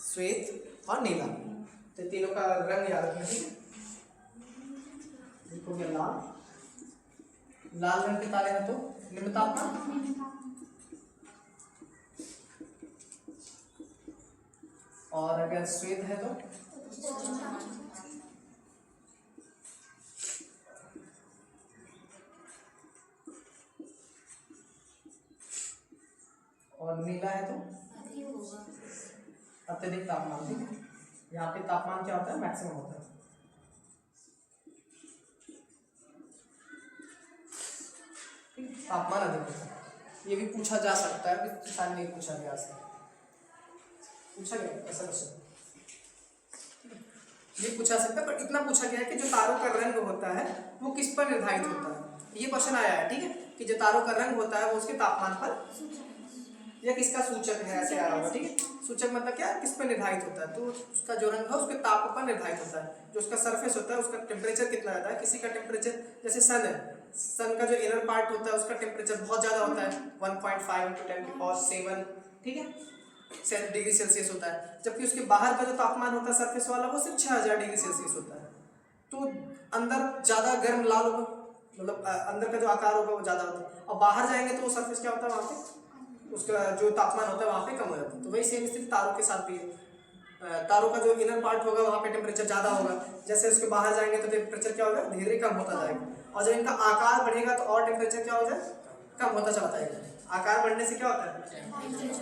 श्वेत और नीला। तो तीनों का रंग याद रखना, ठीक है। लिखोगे लाल, लाल रंग के तारे हैं तो निम्न तापमान, और अगर श्वेत है तो और नीला है तो अत्यधिक तापमान, ठीक है। यहाँ पे तापमान क्या होता है? मैक्सिमम होता है। तापमान अधिक होता है। ये भी पूछा जा सकता है, कि साल में पूछा गया से पूछा गया ऐसा क्वेश्चन ये पूछा सकता है, पर इतना पूछा गया है कि जो तारों का रंग होता है वो किस पर निर्धारित होता है। ये क्वेश्चन आया है, ठीक है, कि जो तारों का रंग होता है वो उसके तापमान पर या किसका सूचक है, ऐसे आया होगा, ठीक है। सूचक मतलब क्या? किस पर निर्धारित होता है, तो उसका जो रंग है उसके ताप पर निर्धारित होता है। जो उसका सरफेस होता है उसका टेम्परेचर कितना रहता है। किसी का टेम्परेचर, जैसे सन है, सन का जो इनर पार्ट होता है उसका टेम्परेचर बहुत ज़्यादा होता है, 1.5 × 10⁻⁷, ठीक है, डिग्री सेल्सियस होता है। जबकि उसके बाहर का जो तापमान होता है सरफेस वाला वो सिर्फ 6000 डिग्री सेल्सियस होता है। तो अंदर ज़्यादा गर्म लाल होगा, मतलब अंदर का जो आकार होगा वो ज़्यादा होता है, और बाहर जाएंगे तो वो सरफेस क्या होता है, वहाँ पे उसका जो तापमान होता है वहाँ पे कम हो जाता है। तो वही सेम स्थिति तारों के साथ भी है। तारों का जो इनर पार्ट होगा वहाँ पे टेम्परेचर ज़्यादा होगा, जैसे उसके बाहर जाएंगे तो टेम्परेचर क्या होगा, धीरे धीरे कम होता जाएगा। और जब इनका आकार बढ़ेगा तो और टेम्परेचर क्या हो जाए, कम होता चला जाएगा। आकार बढ़ने से क्या होता है,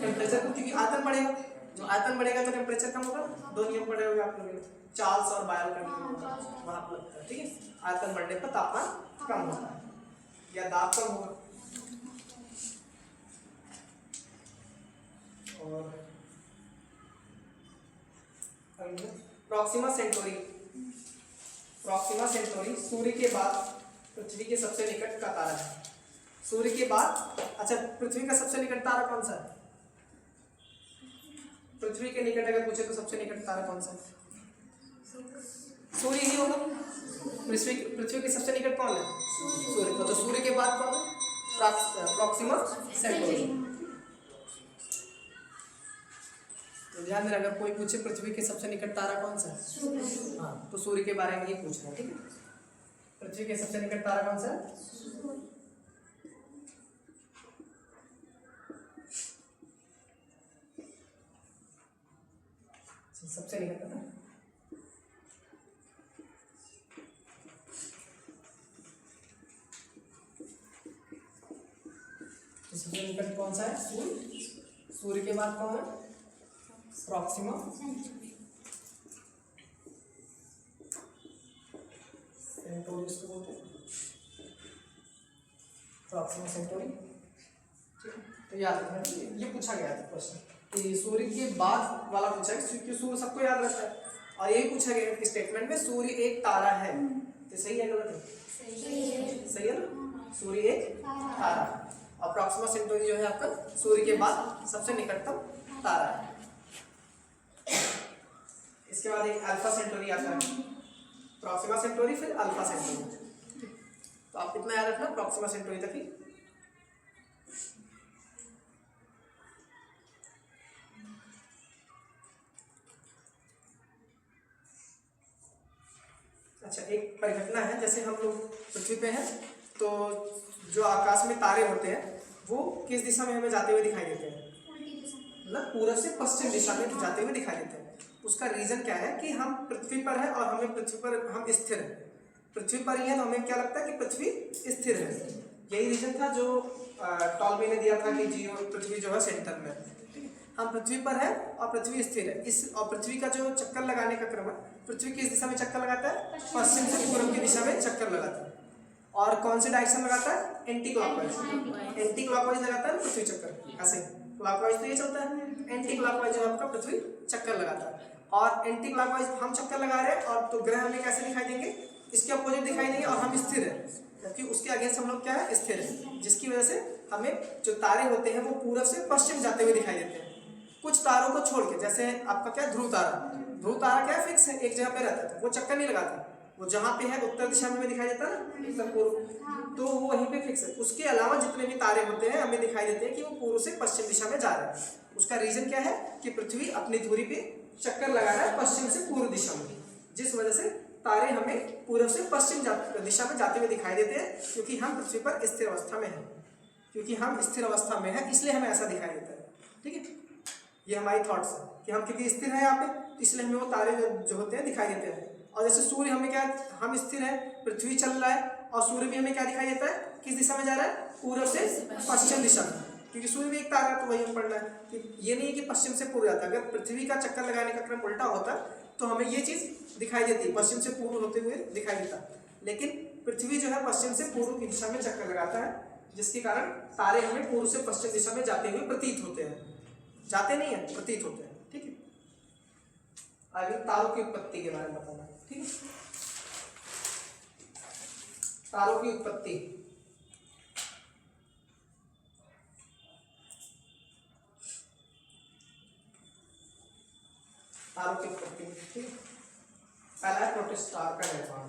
टेम्परेचर, क्योंकि आयतन बढ़ेगा, जो आयतन बढ़ेगा तो टेम्परेचर कम होगा। 2 नियम पढ़े होंगे आप लोगों ने, चार्ल्स और बायल का नियम वहाँ पर लगता है, ठीक है। आयतन बढ़ने पर तापमान कम होता है या दाब कम होगा। और प्रॉक्सिमा सेंटोरी, प्रॉक्सिमा सेंटोरी सूर्य के बाद पृथ्वी के सबसे निकट का तारा है। सूर्य के बाद, अच्छा, पृथ्वी का सबसे निकट तारा कौन सा है? पृथ्वी के निकट अगर पूछे तो सबसे निकट तारा कौन सा है? सूर्य ही होगा। पृथ्वी के सबसे निकट कौन है? सूर्य। तो सूर्य के बाद कौन है? Proxima Centauri. तो ध्यान देना, अगर कोई पूछे पृथ्वी के सबसे निकट तारा कौन सा है, हाँ, तो सूर्य के बारे में ही पूछ रहे हैं, ठीक है। पृथ्वी के सबसे निकट तारा कौन सा है? सबसे निकट है, सबसे निकट कौन सा है? सूर्य। सूर्य के बाद कौन है? प्रॉक्सिमा सेंटोरी इसको बोलते हैं, प्रॉक्सिमा सेंटोरी, ठीक है। तो याद रखना, ये पूछा गया था क्वेश्चन कि सूर्य के बाद वाला पूछा है, क्योंकि सूर्य सबको याद रहता है। और यही पूछा गया कि स्टेटमेंट में सूर्य एक तारा है, तो सही है गलत है? सही है ना, सूर्य एक तारा है। और प्रॉक्सिमा सेंटोरी जो है आपका सूर्य के बाद सबसे निकटतम तारा है। इसके बाद एक अल्फा सेंटोरी आता है, प्रॉक्सिमा सेंटोरी फिर अल्फा सेंटोरी। तो आप इतना याद रखना, प्रॉक्सिमा सेंटोरी तक ही। अच्छा, एक परिघटना है, जैसे हम लोग पृथ्वी पे हैं तो जो आकाश में तारे होते हैं वो किस दिशा में हमें जाते हुए दिखाई देते हैं? मतलब पूर्व से पश्चिम दिशा में जाते हुए दिखाई देते हैं। उसका रीजन क्या है कि हम पृथ्वी पर है और हमें पृथ्वी पर हम स्थिर हैं, पृथ्वी पर ही है, तो हमें क्या लगता है कि पृथ्वी स्थिर है। यही रीजन था जो टॉलमी ने दिया था कि जियो पृथ्वी जो है सेंटर में, हम पृथ्वी पर है और पृथ्वी स्थिर है। इस और पृथ्वी का जो चक्कर लगाने का क्रम है, पृथ्वी किस दिशा में चक्कर लगाता है? पश्चिम से पूर्व की दिशा में चक्कर लगाता है। और कौन से डायरेक्शन लगाता है? Anti clockwise. एंटी क्लॉकवाइज लगाता है पृथ्वी चक्कर, ऐसे क्लॉकवाइज तो ये चलता है, एंटी क्लॉकवाइज जो आपका पृथ्वी चक्कर लगाता है। और एंटी क्लॉकवाइज हम चक्कर लगा रहे हैं और तो ग्रह हमें कैसे दिखाई देंगे? इसके अपोजिट दिखाई देंगे और हम स्थिर है, जबकि उसके अगेंस्ट हम लोग क्या है? स्थिर है, जिसकी वजह से हमें जो तारे होते हैं वो पूरब से पश्चिम जाते हुए दिखाई देते हैं। कुछ तारों को छोड़ के, जैसे आपका क्या ध्रुव तारा, ध्रुव तारा क्या फिक्स है, एक जगह पे रहता है, वो चक्कर नहीं लगाता, वो जहाँ पे है उत्तर दिशा में दिखाई देता है ना, उत्तर पूर्व, तो वो वहीं पे फिक्स है। उसके अलावा जितने भी तारे होते हैं हमें दिखाई देते हैं कि वो पूर्व से पश्चिम दिशा में जा रहे हैं। उसका रीजन क्या है कि पृथ्वी अपनी धुरी पे चक्कर लगा रहा है पश्चिम से पूर्व दिशा में, जिस वजह से तारे हमें पूर्व से पश्चिम दिशा में जाते हुए दिखाई देते हैं, क्योंकि हम पृथ्वी पर स्थिर अवस्था में हैं, क्योंकि हम स्थिर अवस्था में हैं इसलिए हमें ऐसा दिखाई देता है। ठीक है, ये हमारी थॉट्स है कि हम क्योंकि स्थिर है यहाँ पे, तो इसलिए हमें वो तारे जो होते हैं दिखाई देते हैं। और जैसे सूर्य हमें क्या, हम स्थिर है, पृथ्वी चल रहा है और सूर्य भी हमें क्या दिखाई देता है, किस दिशा में जा रहा है? पूर्व से पश्चिम दिशा में, क्योंकि सूर्य भी एक तारा है, तो वही पढ़ना है कि ये नहीं कि पश्चिम से पूर्व जाता है। अगर पृथ्वी का चक्कर लगाने का क्रम उल्टा होता तो हमें ये चीज दिखाई देती, पश्चिम से पूर्व होते हुए दिखाई देता, लेकिन पृथ्वी जो है पश्चिम से पूर्व की दिशा में चक्कर लगाता है, जिसके कारण तारे हमें पूर्व से पश्चिम दिशा में जाते हुए प्रतीत होते हैं, जाते नहीं है, प्रतीत होते हैं। ठीक है, आगे तारों की उत्पत्ति के बारे में बताना। ठीक है, तारों की उत्पत्ति। तारों की उत्पत्ति, ठीक है, पहला है प्रोटोस्टार का निर्माण।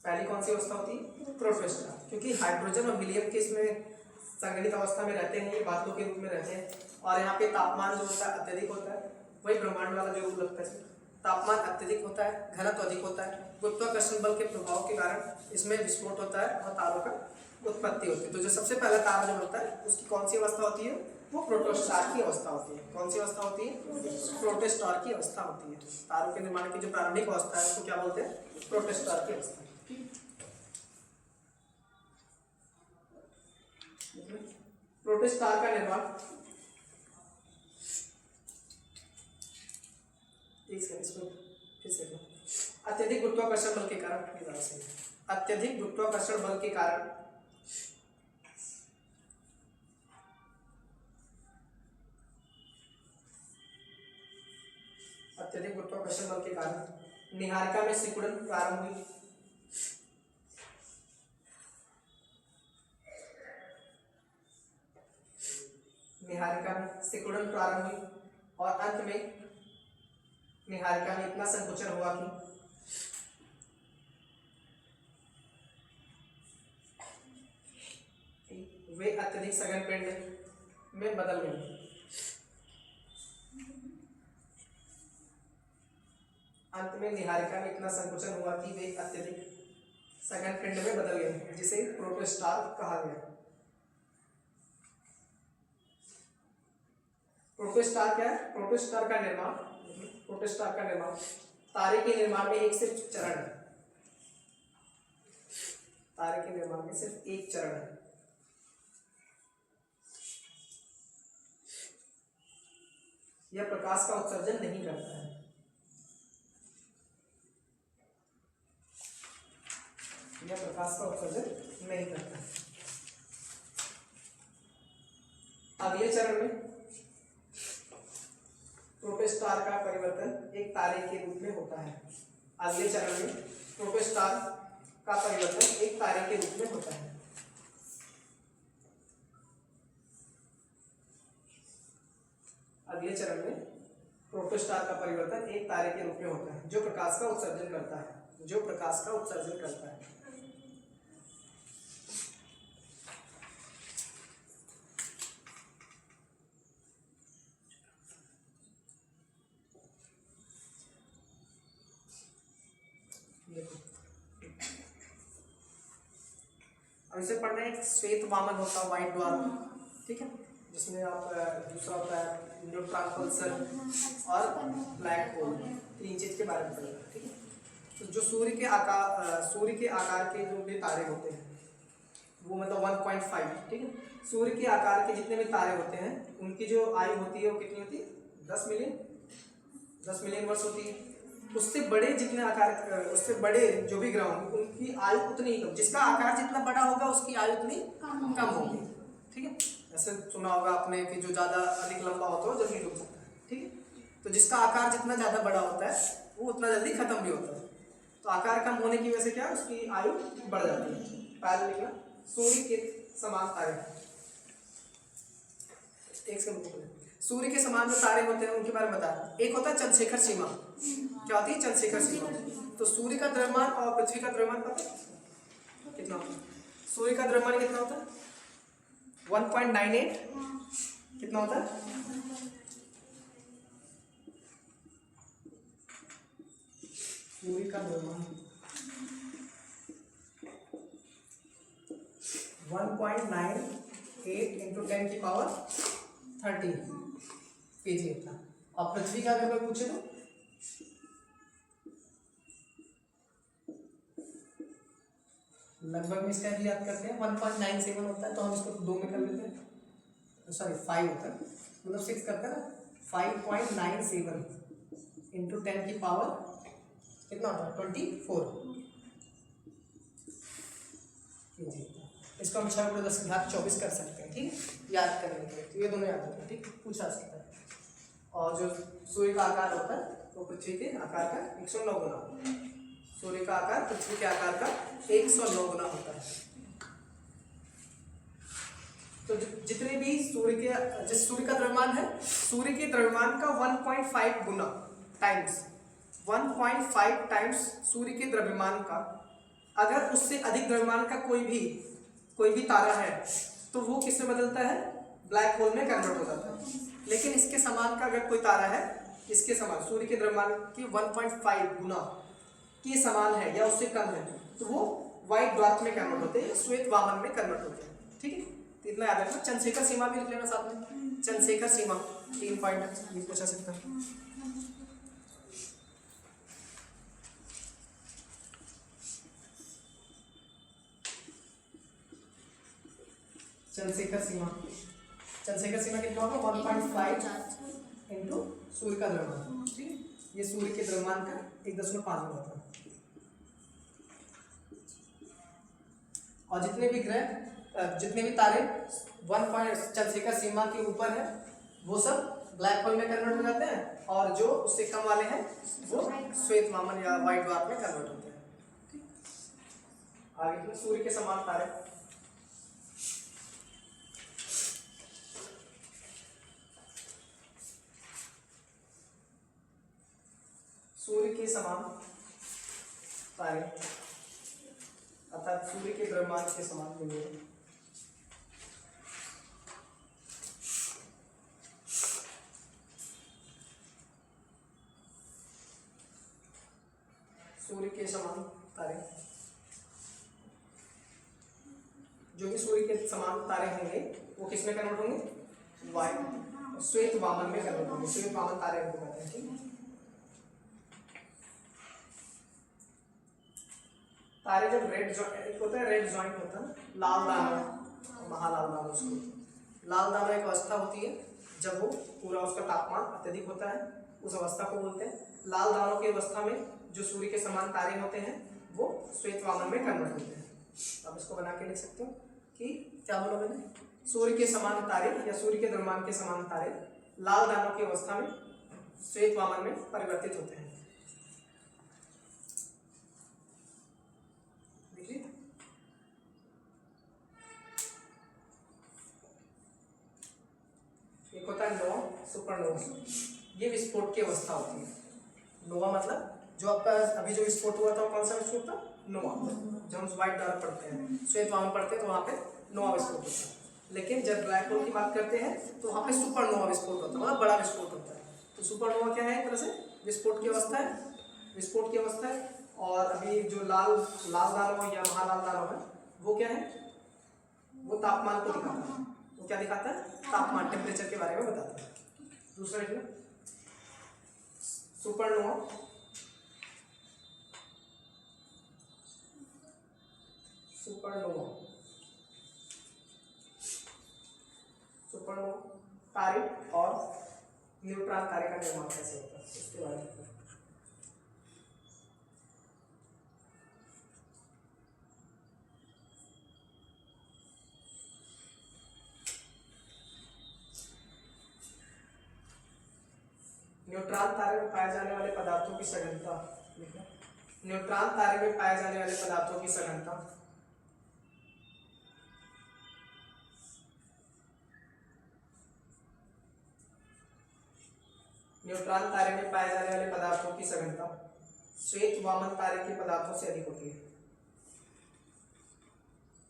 पहली कौन सी अवस्था होती है? प्रोटोस्टार, क्योंकि हाइड्रोजन और हीलियम के इसमें संगठित अवस्था में रहते हैं, ये बादलों के रूप में रहते हैं, और यहाँ पे तापमान जो होता है अत्यधिक होता है, वही ब्रह्मांड वाला जो रूल लगता है, तापमान अत्यधिक होता है, घनत्व अधिक होता है, गुरुत्वाकर्षण बल के प्रभाव के कारण इसमें विस्फोट होता है और तारों का उत्पत्ति होती है। तो जो सबसे पहला तारा जो होता है उसकी कौन सी अवस्था होती है? वो प्रोटोस्टार की अवस्था होती है। कौन सी अवस्था होती है? प्रोटोस्टार की अवस्था होती है। तारों के निर्माण की जो प्रारंभिक अवस्था है उसको क्या बोलते हैं? प्रोटोस्टार की अवस्था। प्रोटोस्टार का निर्माण अत्यधिक गुरुत्वाकर्षण बल के कारण, अत्यधिक गुरुत्वाकर्षण बल के कारण अत्यधिक गुरुत्वाकर्षण बल के कारण निहारिका में सिकुड़न प्रारंभ हुई। निहारिका में सिकुड़न प्रारंभ हुई और अंत में निहारिका में इतना संकुचन हुआ कि वे अत्यधिक सघन पिंड में बदल गई। अंत में निहारिका में इतना संकुचन हुआ कि वे अत्यधिक सघन पिंड में बदल गए, जिसे प्रोटोस्टार कहा गया। प्रोटोस्टार क्या है? प्रोटोस्टार का निर्माण, प्रोटोस्टार का निर्माण तारे के निर्माण में एक सिर्फ चरण है। तारे के निर्माण में सिर्फ एक चरण है। यह प्रकाश का उत्सर्जन नहीं करता है। यह प्रकाश का उत्सर्जन नहीं करता है। अगले चरण में प्रोटोस्टार का परिवर्तन एक तारे के रूप में होता है। अगले चरण में प्रोटोस्टार का परिवर्तन एक तारे के रूप में होता है। अगले चरण में प्रोटोस्टार का परिवर्तन एक तारे के रूप में होता है, जो प्रकाश का उत्सर्जन करता है, जो प्रकाश का उत्सर्जन करता है। अब इसे पढ़ना है, एक श्वेत वामन होता है, व्हाइट ड्वार्फ, ठीक है, जिसमें आप दूसरा होता है न्यूट्रॉन पल्सर और ब्लैक होल, तीन चीज के बारे में पढ़ेगा। ठीक है, तो जो सूर्य के आकार के जो भी तारे होते हैं वो मतलब 1.5, ठीक है, सूर्य के आकार के जितने भी तारे होते हैं उनकी जो आयु होती है वो कितनी होती है? 10 मिलियन वर्ष होती है। उससे बड़े जितने आकार, उससे बड़े जो भी ग्रह होंगे उनकी आयु उतनी ही कम, जिसका आकार जितना बड़ा होगा उसकी आयु उतनी कम होगी। ठीक है, ऐसे सुना होगा आपने कि जो ज़्यादा अधिक लंबा होता है जल्दी डूब सकता है। ठीक है, तो जिसका आकार जितना ज़्यादा बड़ा होता है वो उतना जल्दी खत्म भी होता है। तो आकार कम होने की वजह से क्या है, उसकी आयु बढ़ जाती है। पहले लिखना सूर्य के समान तारे, एक से सूर्य के समान जो तारे होते हैं उनके बारे में बता। एक होता है चंद्रशेखर सीमा। क्या होती है चंद्रशेखर सीमा? तो सूर्य का द्रव्यमान और पृथ्वी का द्रव्यमान पता है कितना होता है? सूर्य का द्रव्यमान कितना होता है? 1.98। कितना होता है? सूर्य का द्रव्यमान 1.98 इंटू 10 की पावर 13 केजी होता है। और पृथ्वी का अगर कोई पूछे तो लगभग में इसका भी याद करते हैं 1.97 होता है, तो हम इसको 2 में कर लेते हैं, सॉरी 5 होता है, मतलब 6 करते हैं ना। 5.97 इंटू 10 की पावर कितना होता है? 24 केजी। इसको हम 6 × 10⁻24 कर सकते हैं। ठीक है, याद करने के लिए तो ये दोनों याद रखना। ठीक, पूछा सकता है। और जो सूर्य का आकार होता है वो पृथ्वी के आकार का 109 गुना होता है। सूर्य का आकार पृथ्वी के आकार का 109 गुना होता है। तो जितने भी सूर्य के, जिस सूर्य का द्रव्यमान है, सूर्य के द्रव्यमान का 1.5 गुना टाइम्स, 1.5 टाइम्स सूर्य के द्रव्यमान का, अगर उससे अधिक द्रव्यमान का कोई भी तारा है तो वो किससे बदलता है? ब्लैक होल में कन्वर्ट हो जाता है। लेकिन इसके समान का अगर कोई तारा है, इसके समान सूर्य के द्रव्यमान की 1.5 गुना के समान है या उससे कम है, तो वो व्हाइट ड्वार्फ में कन्वर्ट होते हैं, श्वेत वामन में कन्वर्ट होते हैं। ठीक है, तो इतना याद रखना। चंद्रशेखर सीमा भी लिख लेना साथ में। चंद्रशेखर सीमा 3 पॉइंट ये पूछा सकता है। चंद्रशेखर सीमा कितना होगा? 1.5 इंटू सूर्य का द्रव्यमान। ठीक है, ये सूर्य के द्रव्यमान का 1.5 गुना होता है। और जितने भी ग्रह, जितने भी तारे 1 चंद्रशेखर सीमा के ऊपर है वो सब ब्लैक होल में कन्वर्ट हो जाते हैं, और जो उससे कम वाले हैं वो श्वेत वामन या व्हाइट ड्वार्फ में कन्वर्ट होते हैं। आगे सूर्य के समान तारे, सूर्य के समान तारे अर्थात सूर्य के द्रव्यमान के समान जो है, सूर्य के समान तारे, जो भी सूर्य के समान तारे होंगे वो किस में कन्वर्ट होंगे? व्हाइट, श्वेत वामन में कन्वर्ट होंगे। श्वेत वामन तारे इनको कहते हैं। ठीक है, तारे जब एक होता है रेड जॉइंट होता है, लाल दाना, महालाल दाना, उसको लाल दाना एक अवस्था होती है जब वो पूरा उसका तापमान अत्यधिक होता है, उस अवस्था को बोलते हैं। लाल दानों की अवस्था में जो सूर्य के समान तारे होते हैं वो श्वेत वामन में कन्वर्ट होते हैं। अब इसको बना के लिख सकते हो कि क्या बोला मैंने? सूर्य के समान तारे या सूर्य के द्रव्यमान के समान तारे लाल दानों की अवस्था में श्वेत वामन में परिवर्तित होते हैं। एक होता है नोवा, सुपरनोवा, ये विस्फोट की अवस्था होती है। नोवा मतलब जो आपका अभी जो विस्फोट हुआ था कौन सा विस्फोट था? नोवा। जब हम व्हाइट ड्वार्फ पढ़ते हैं, श्वेत वामन पढ़ते हैं तो वहाँ पे नोवा विस्फोट होता है। लेकिन जब ब्लैक होल की बात करते हैं तो वहाँ पे सुपरनोवा विस्फोट होता है, मतलब बड़ा विस्फोट होता है। तो सुपरनोवा क्या है? एक तरह से विस्फोट की अवस्था है, विस्फोट की अवस्था है। और अभी जो लाल दानव या महालाल दानव है वो क्या है? वो तापमान को दिखाता है। वो क्या दिखाता है? तापमान, टेम्परेचर के बारे में बताता है। दूसरा लिखना सुपरनोवा, सुपरनोवा, सुपरनोवा तारे और न्यूट्रॉन तारे का निर्माण कैसे होता है उसके बारे में। न्यूट्रॉन तारे में पाए जाने वाले पदार्थों की सघनता। न्यूट्रॉन तारे में पाए जाने वाले पदार्थों की सघनता। न्यूट्रॉन तारे में पाए जाने वाले पदार्थों की सघनता श्वेत वामन तारे के पदार्थों से अधिक होती है।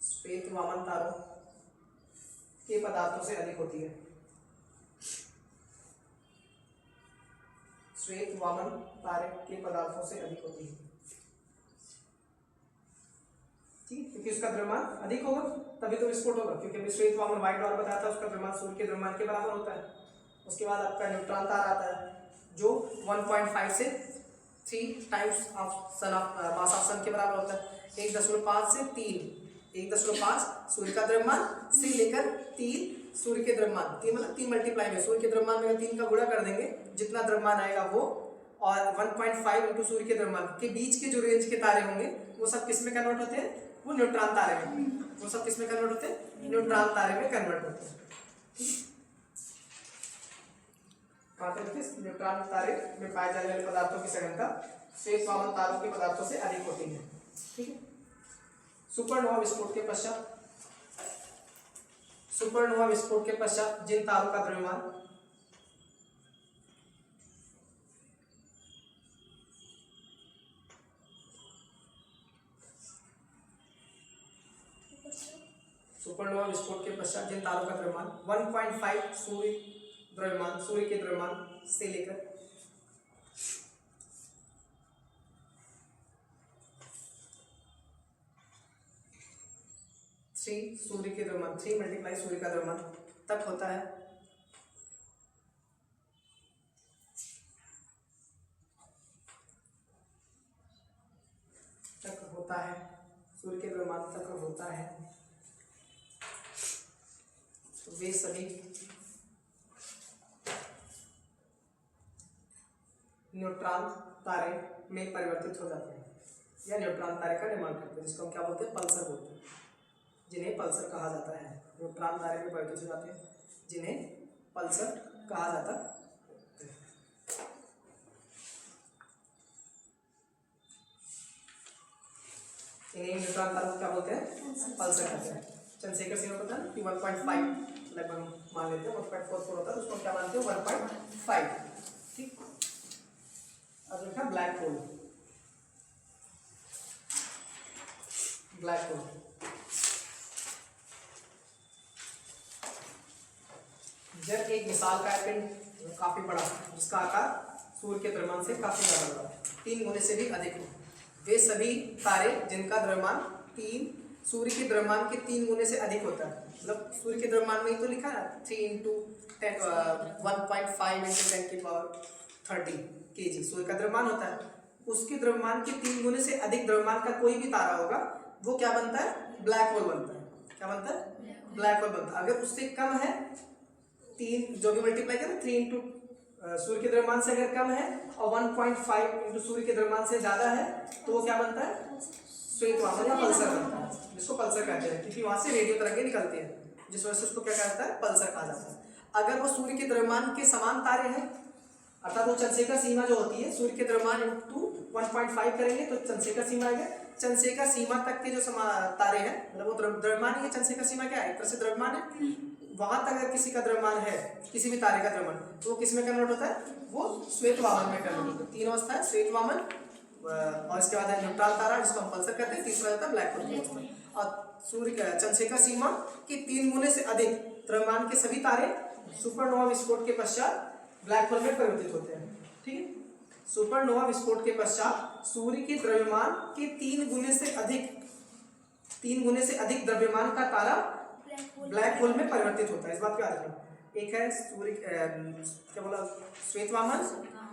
श्वेत वामन तारों के पदार्थों से अधिक होती है। श्वेत वामन तारे के पदार्थों से अधिक होती है। ठीक, क्योंकि उसका द्रव्यमान अधिक होगा तभी तो विस्फोट होगा, क्योंकि अभी श्वेत वामन व्हाइट डॉर्फ बताया था, उसका द्रव्यमान सूर्य के द्रव्यमान के बराबर होता है। उसके बाद आपका न्यूट्रॉन तारा आता है जो 1.5 से 3 times of sun of mass of sun के बराबर होता है। 1.5 से 3, 1.5 सूर्य का द्रव्यमान से लेकर 3 सूर्य के द्रव्यमान, 3 मतलब 3 मल्टीप्लाई में सूर्य के द्रव्यमान में 3 का गुणा कर देंगे, जितना द्रव्यमान आएगा वो, और 1.5 इंटू सूर्य के द्रव्यमान के बीच के जो रेंज के तारे होंगे वो सब किस में कन्वर्ट होते हैं? वो न्यूट्रॉन तारे में। वो सब किस में कन्वर्ट होते हैं? न्यूट्रॉन तारे में कन्वर्ट होते हैं। न्यूट्रॉन तारे में पाए जाने वाले पदार्थों की सघनता श्वेत वामन तारों के पदार्थों से अधिक होती है। ठीक है। सुपरनोवा विस्फोट के पश्चात, सुपरनोवा विस्फोट के पश्चात जिन तारों का द्रव्यमान सुपरनोवा विस्फोट के पश्चात जिन तारों का द्रव्यमान 1.5 सूर्य के द्रव्यमान से लेकर 3 सूर्य के द्रव्यमान, 3 मल्टीप्लाई सूर्य का द्रव्यमान तक होता है, सूर्य के द्रव्यमान तक होता है, तो वे सभी न्यूट्रॉन तारे में परिवर्तित हो जाते हैं या न्यूट्रॉन तारे का निर्माण करते हैं, जिसको हम क्या बोलते हैं? पल्सर बोलते हैं, जिन्हें पल्सर कहा जाता है। न्यूट्रॉन तारे में परिवर्तित हो जाते हैं जिन्हें पल्सर कहा जाता है। इन्हें न्यूट्रॉन तारों को क्या बोलते हैं? पल्सर कहते हैं। चंद्रशेखर सीमा पता है कि 1.5 लगभग मान लेते हैं, 1.44 होता है, उसको क्या मानते हैं? 1.5। ठीक। अब लिखा ब्लैक होल। ब्लैक होल जब एक विशालकाय पिंड काफी बड़ा, जिसका आकार सूर्य के द्रव्यमान से काफी ज्यादा बड़ा, 3 गुने से भी अधिक हो, वे सभी तारे जिनका द्रव्यमान 3 सूर्य के द्रव्यमान के 3 गुने से अधिक होता है, मतलब सूर्य के द्रव्यमान में ही तो लिखा है 3 इंटू 1.5 इंटू 10 की पावर 30 kg सूर्य का द्रव्यमान होता है। उसके द्रव्यमान के 3 गुने से अधिक द्रव्यमान का कोई भी तारा होगा, वो क्या बनता है? ब्लैक होल बनता है। क्या बनता है? ब्लैक होल बनता है। अगर उससे कम है, 3 जो भी मल्टीप्लाई करें, 3 इंटू सूर्य के द्रव्यमान से अगर कम है और 1.5 इंटू सूर्य के द्रव्यमान से ज्यादा है, तो वो क्या बनता है? श्वेत वामन या पल्सर बनता है, जिसको पल्सर कहते हैं, क्योंकि वहां से रेडियो तरंगें निकलती हैं, जिस वजह से उसको क्या कहता है? पल्सर कहा जाता है। अगर वो सूर्य के द्रव्यमान के समान तारे हैं, अर्थात वो चंद्रशेखर सीमा जो होती है, सूर्य के द्रव्यमान इंटू 1.5 करेंगे तो चंद्रशेखर सीमा आएगा। चंद्रशेखर सीमा तक के जो तारे हैं, मतलब वो द्रव्यमान है, चंद्रशेखर सीमा क्या है? एक तरह से द्रव्यमान है। वहां तक अगर किसी का द्रव्यमान है, किसी भी तारे का द्रव्यमान, तो वो किस में कन्वर्ट होता है? वो श्वेत वामन में कन्वर्ट होता है। 3 अवस्था है, श्वेत वामन, और इसके बाद है न्यूट्रॉन तारा, जिसको हम पल्सर कहते हैं, तीसरा होता है ब्लैक होल। और सूर्य चंद्रशेखर सीमा के 3 गुने से अधिक द्रव्यमान के सभी तारे सुपरनोवा विस्फोट के पश्चात ब्लैक होल में परिवर्तित होते हैं। ठीक है। सुपरनोवा विस्फोट के पश्चात सूर्य के द्रव्यमान के 3 गुने से अधिक द्रव्यमान का तारा ब्लैक होल में परिवर्तित होता है। इस बात को याद रखना। एक है सूर्य क्या बोला? श्वेत वामन,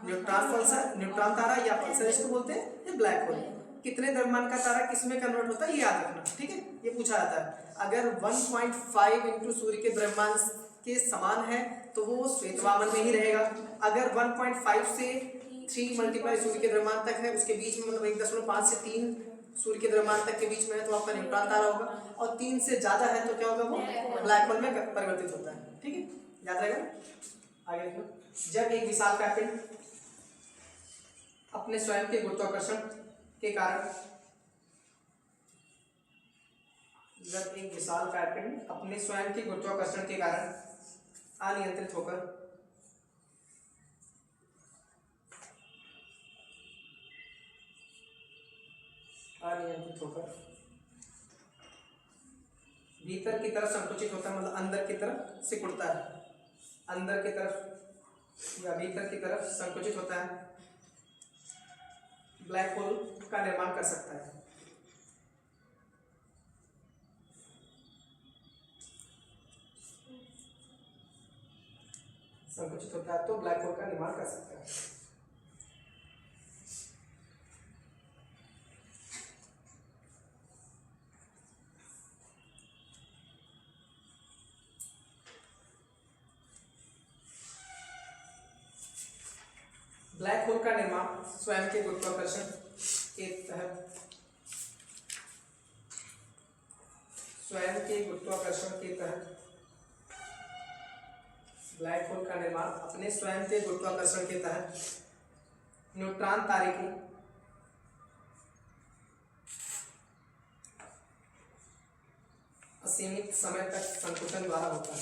न्यूट्रॉन तारा या पल्सर इसको बोलते हैं, ये ब्लैक होल। कितने द्रव्यमान का तारा किस में कन्वर्ट होता है, ये याद रखना। ठीक है, ये पूछा जाता है। अगर 1.5 इंटू सूर्य के द्रव्यमान के समान है तो वो श्वेत वामन में ही रहेगा। अगर 1.5 से 3 मल्टीप्लाई सूर्य के द्रव्यमान तक है, उसके बीच में, मतलब 1.5 से 3 सूर्य के द्रव्यमान तक के बीच में है, तो आपका न्यूट्रॉन तारा होगा। और 3 से ज्यादा है तो क्या होगा? वो ब्लैक होल में परिवर्तित होता है। ठीक है, याद रहेगा। आगे देखो। जब एक विशालकाय पिंड अपने स्वयं के गुरुत्वाकर्षण के कारण, जब एक विशालकाय पिंड अपने स्वयं के गुरुत्वाकर्षण के कारण अनियंत्रित होकर भीतर की तरफ संकुचित होता है, मतलब अंदर की तरफ सिकुड़ता है, अंदर की तरफ या भीतर की तरफ संकुचित होता है, ब्लैक होल का निर्माण कर सकता है। संकुचित होता है तो ब्लैक होल का निर्माण कर सकता है। ब्लैक होल का निर्माण स्वयं के गुरुत्वाकर्षण के तहत, स्वयं के गुरुत्वाकर्षण के तहत ब्लैक होल का निर्माण अपने स्वयं के गुरुत्वाकर्षण के तहत न्यूट्रॉन तारे की असीमित समय तक संकुचन द्वारा होता है।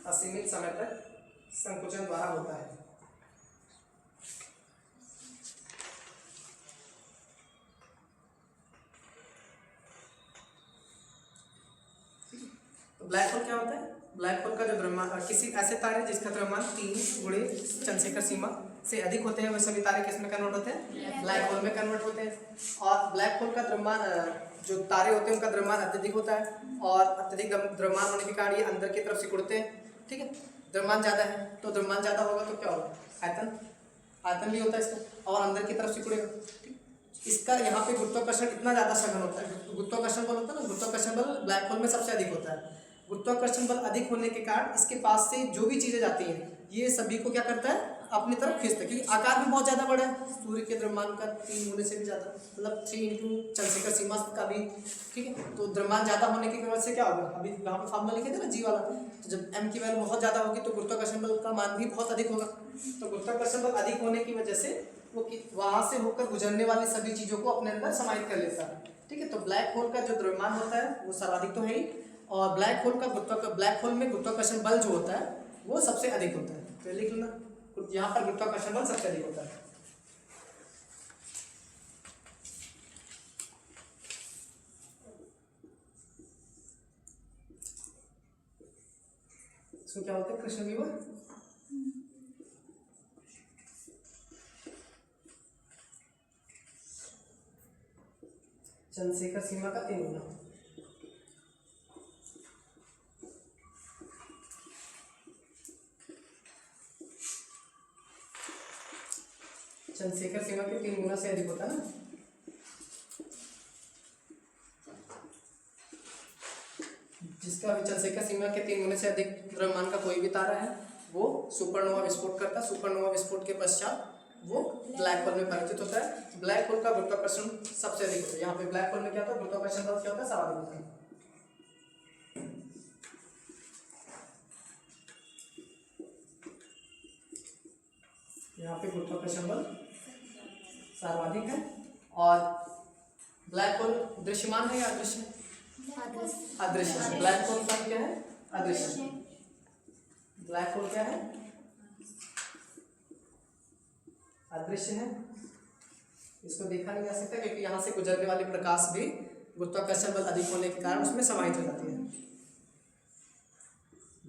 असीमित समय तक संकुचन द्वारा होता है। तो ब्लैक होल क्या होता है? ब्लैक होल का जो द्रव्यमान, किसी ऐसे तारे जिसका द्रव्यमान 3 गुणे चंद्रशेखर सीमा से अधिक होते हैं, वे सभी तारे किस में कन्वर्ट होते हैं? ब्लैक होल में कन्वर्ट होते हैं। और ब्लैक होल का द्रव्यमान, जो तारे होते हैं उनका द्रव्यमान अत्यधिक होता है, और अत्यधिक द्रव्यमान होने के कारण ये अंदर की तरफ सिकुड़ते हैं। ठीक है, द्रव्यमान ज़्यादा है तो द्रव्यमान ज़्यादा होगा तो क्या होगा? आयतन भी होता है इसका, और अंदर की तरफ सिकुड़ेगा। ठीक, इसका यहाँ पे गुरुत्वाकर्षण इतना ज़्यादा सघन होता है। गुरुत्वाकर्षण बल होता है ना, गुरुत्वाकर्षण बल ब्लैक होल में सबसे अधिक होता है। गुरुत्वाकर्षण बल अधिक होने के कारण इसके पास से जो भी चीज़ें जाती हैं ये सभी को क्या करता है? अपनी तरफ खींचता है, क्योंकि आकार भी बहुत ज़्यादा बड़ा है, सूर्य के द्रव्यमान का 3 गुने से भी ज़्यादा, मतलब 3 इंटू चंद्रशेखर सीमा का भी। ठीक है, तो द्रव्यमान ज़्यादा होने की वजह से क्या होगा? अभी यहाँ पे फार्मूला लिखे थे ना जी वाला, तो जब m की वैल्यू बहुत ज़्यादा होगी तो गुरुत्वाकर्षण बल का मान भी बहुत अधिक होगा। तो गुरुत्वाकर्षण बल अधिक होने की वजह से वो वहाँ से होकर गुजरने वाली सभी चीज़ों को अपने अंदर समाहित कर लेता है। ठीक है, तो ब्लैक होल का जो द्रव्यमान होता है वो सर्वाधिक तो है ही, और ब्लैक होल में गुरुत्वाकर्षण बल जो होता है वो सबसे अधिक होता है। तो लिख लेना, यहाँ पर गुरुत्वाकर्षण बल सबसे अधिक होता है। इसको क्या बोलते हैं? कृष्ण विवर। चंद्रशेखर सीमा का 3 गुना। चंद्रशेखर सीमा के 3 गुना से अधिक होता है ना। जिसका भी चंद्रशेखर सीमा के 3 गुने से अधिक द्रव्यमान का कोई भी तारा है वो सुपरनोवा विस्फोट करता है। सुपरनोवा विस्फोट के पश्चात वो ब्लैक होल में परिवर्तित होता है। ब्लैक होल का गुरुत्वाकर्षण सबसे अधिक होता है। यहाँ पे ब्लैक होल में क्या होता है? गुरुत्वाकर्षण बल क्या होता है? सर्वाधिक होता है। यहाँ पे गुरुत्वाकर्षण बल सर्वाधिक है। और ब्लैक होल दृश्यमान है या अदृश्य? अदृश्य। ब्लैक होल का क्या है? अदृश्य। ब्लैक होल क्या है? अदृश्य है। इसको देखा नहीं जा सकता क्योंकि यहाँ से गुजरने वाली प्रकाश भी गुरुत्वाकर्षण बल अधिक होने के कारण उसमें समाहित हो जाती है।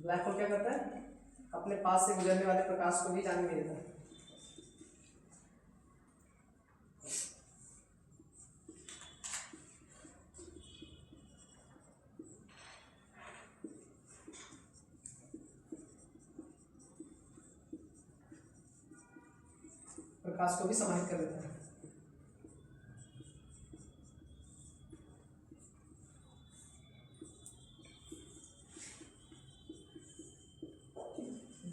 ब्लैक होल क्या करता है? अपने पास से गुजरने वाले प्रकाश को भी जाने नहीं देता। प्रकाश को भी समाहित कर लेता है।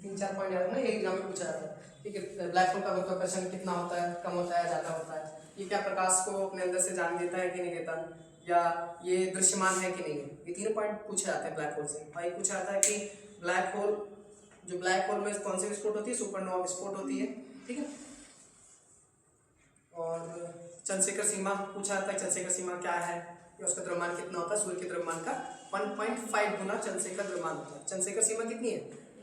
तीन चार पॉइंट याद ना, एक एग्जाम में पूछा जाता है। ठीक है, ब्लैक होल का गुरुत्वाकर्षण कितना होता है, कम होता है, ज़्यादा होता है, ये क्या प्रकाश को अपने अंदर से जाने देता है कि नहीं देता, या ये दृश्यमान है कि नहीं है, ये तीनों पॉइंट पूछे जाते हैं ब्लैक होल से। और एक पूछा जाता है कि ब्लैक होल में कौन सी विस्फोट होती है, सुपरनोवा विस्फोट होती है, ठीक है। और चंद्रशेखर सीमा पूछा जाता है, चंद्रशेखर सीमा क्या है, या उसका द्रव्यमान कितना होता है, सूर्य के द्रव्यमान का 1.5 गुना चंद्रशेखर द्रव्यमान होता है। चंद्रशेखर सीमा कितनी है,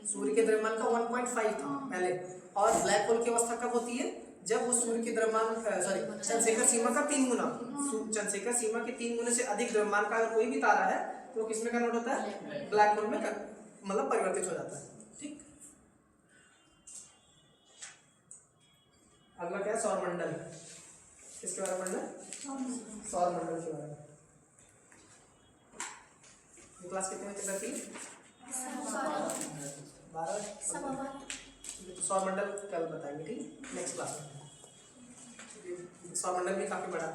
सूर्य के द्रव्यमान का 1.5 था पहले। और ब्लैक होल की अवस्था कब होती है, जब वो सूर्य के द्रव्यमान चंद्रशेखर सीमा का 3 गुना, चंद्रशेखर सीमा के 3 गुने से अधिक द्रव्यमान का अगर कोई भी तारा है तो वो किसमें कन्वर्ट होता है, ब्लैक होल में मतलब परिवर्तित हो जाता है, ठीक। अगला क्या है, सौरमंडल। किसके बारे में पढ़ना है, सौरमंडल के बारे में। क्लास कितने बजे तक थी, 12। सौरमंडल कल बताएंगे, ठीक, नेक्स्ट क्लास में। सौरमंडल भी काफी बड़ा है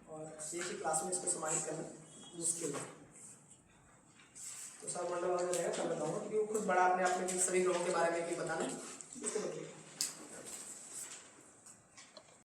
और एक ही क्लास में इसको समाहित करना मुश्किल है। तो सौरमंडल वगैरह रहेगा कल बताऊंगा, क्योंकि वो खुद बड़ा अपने आप में सभी ग्रहों के बारे में बताना उसको बताइए।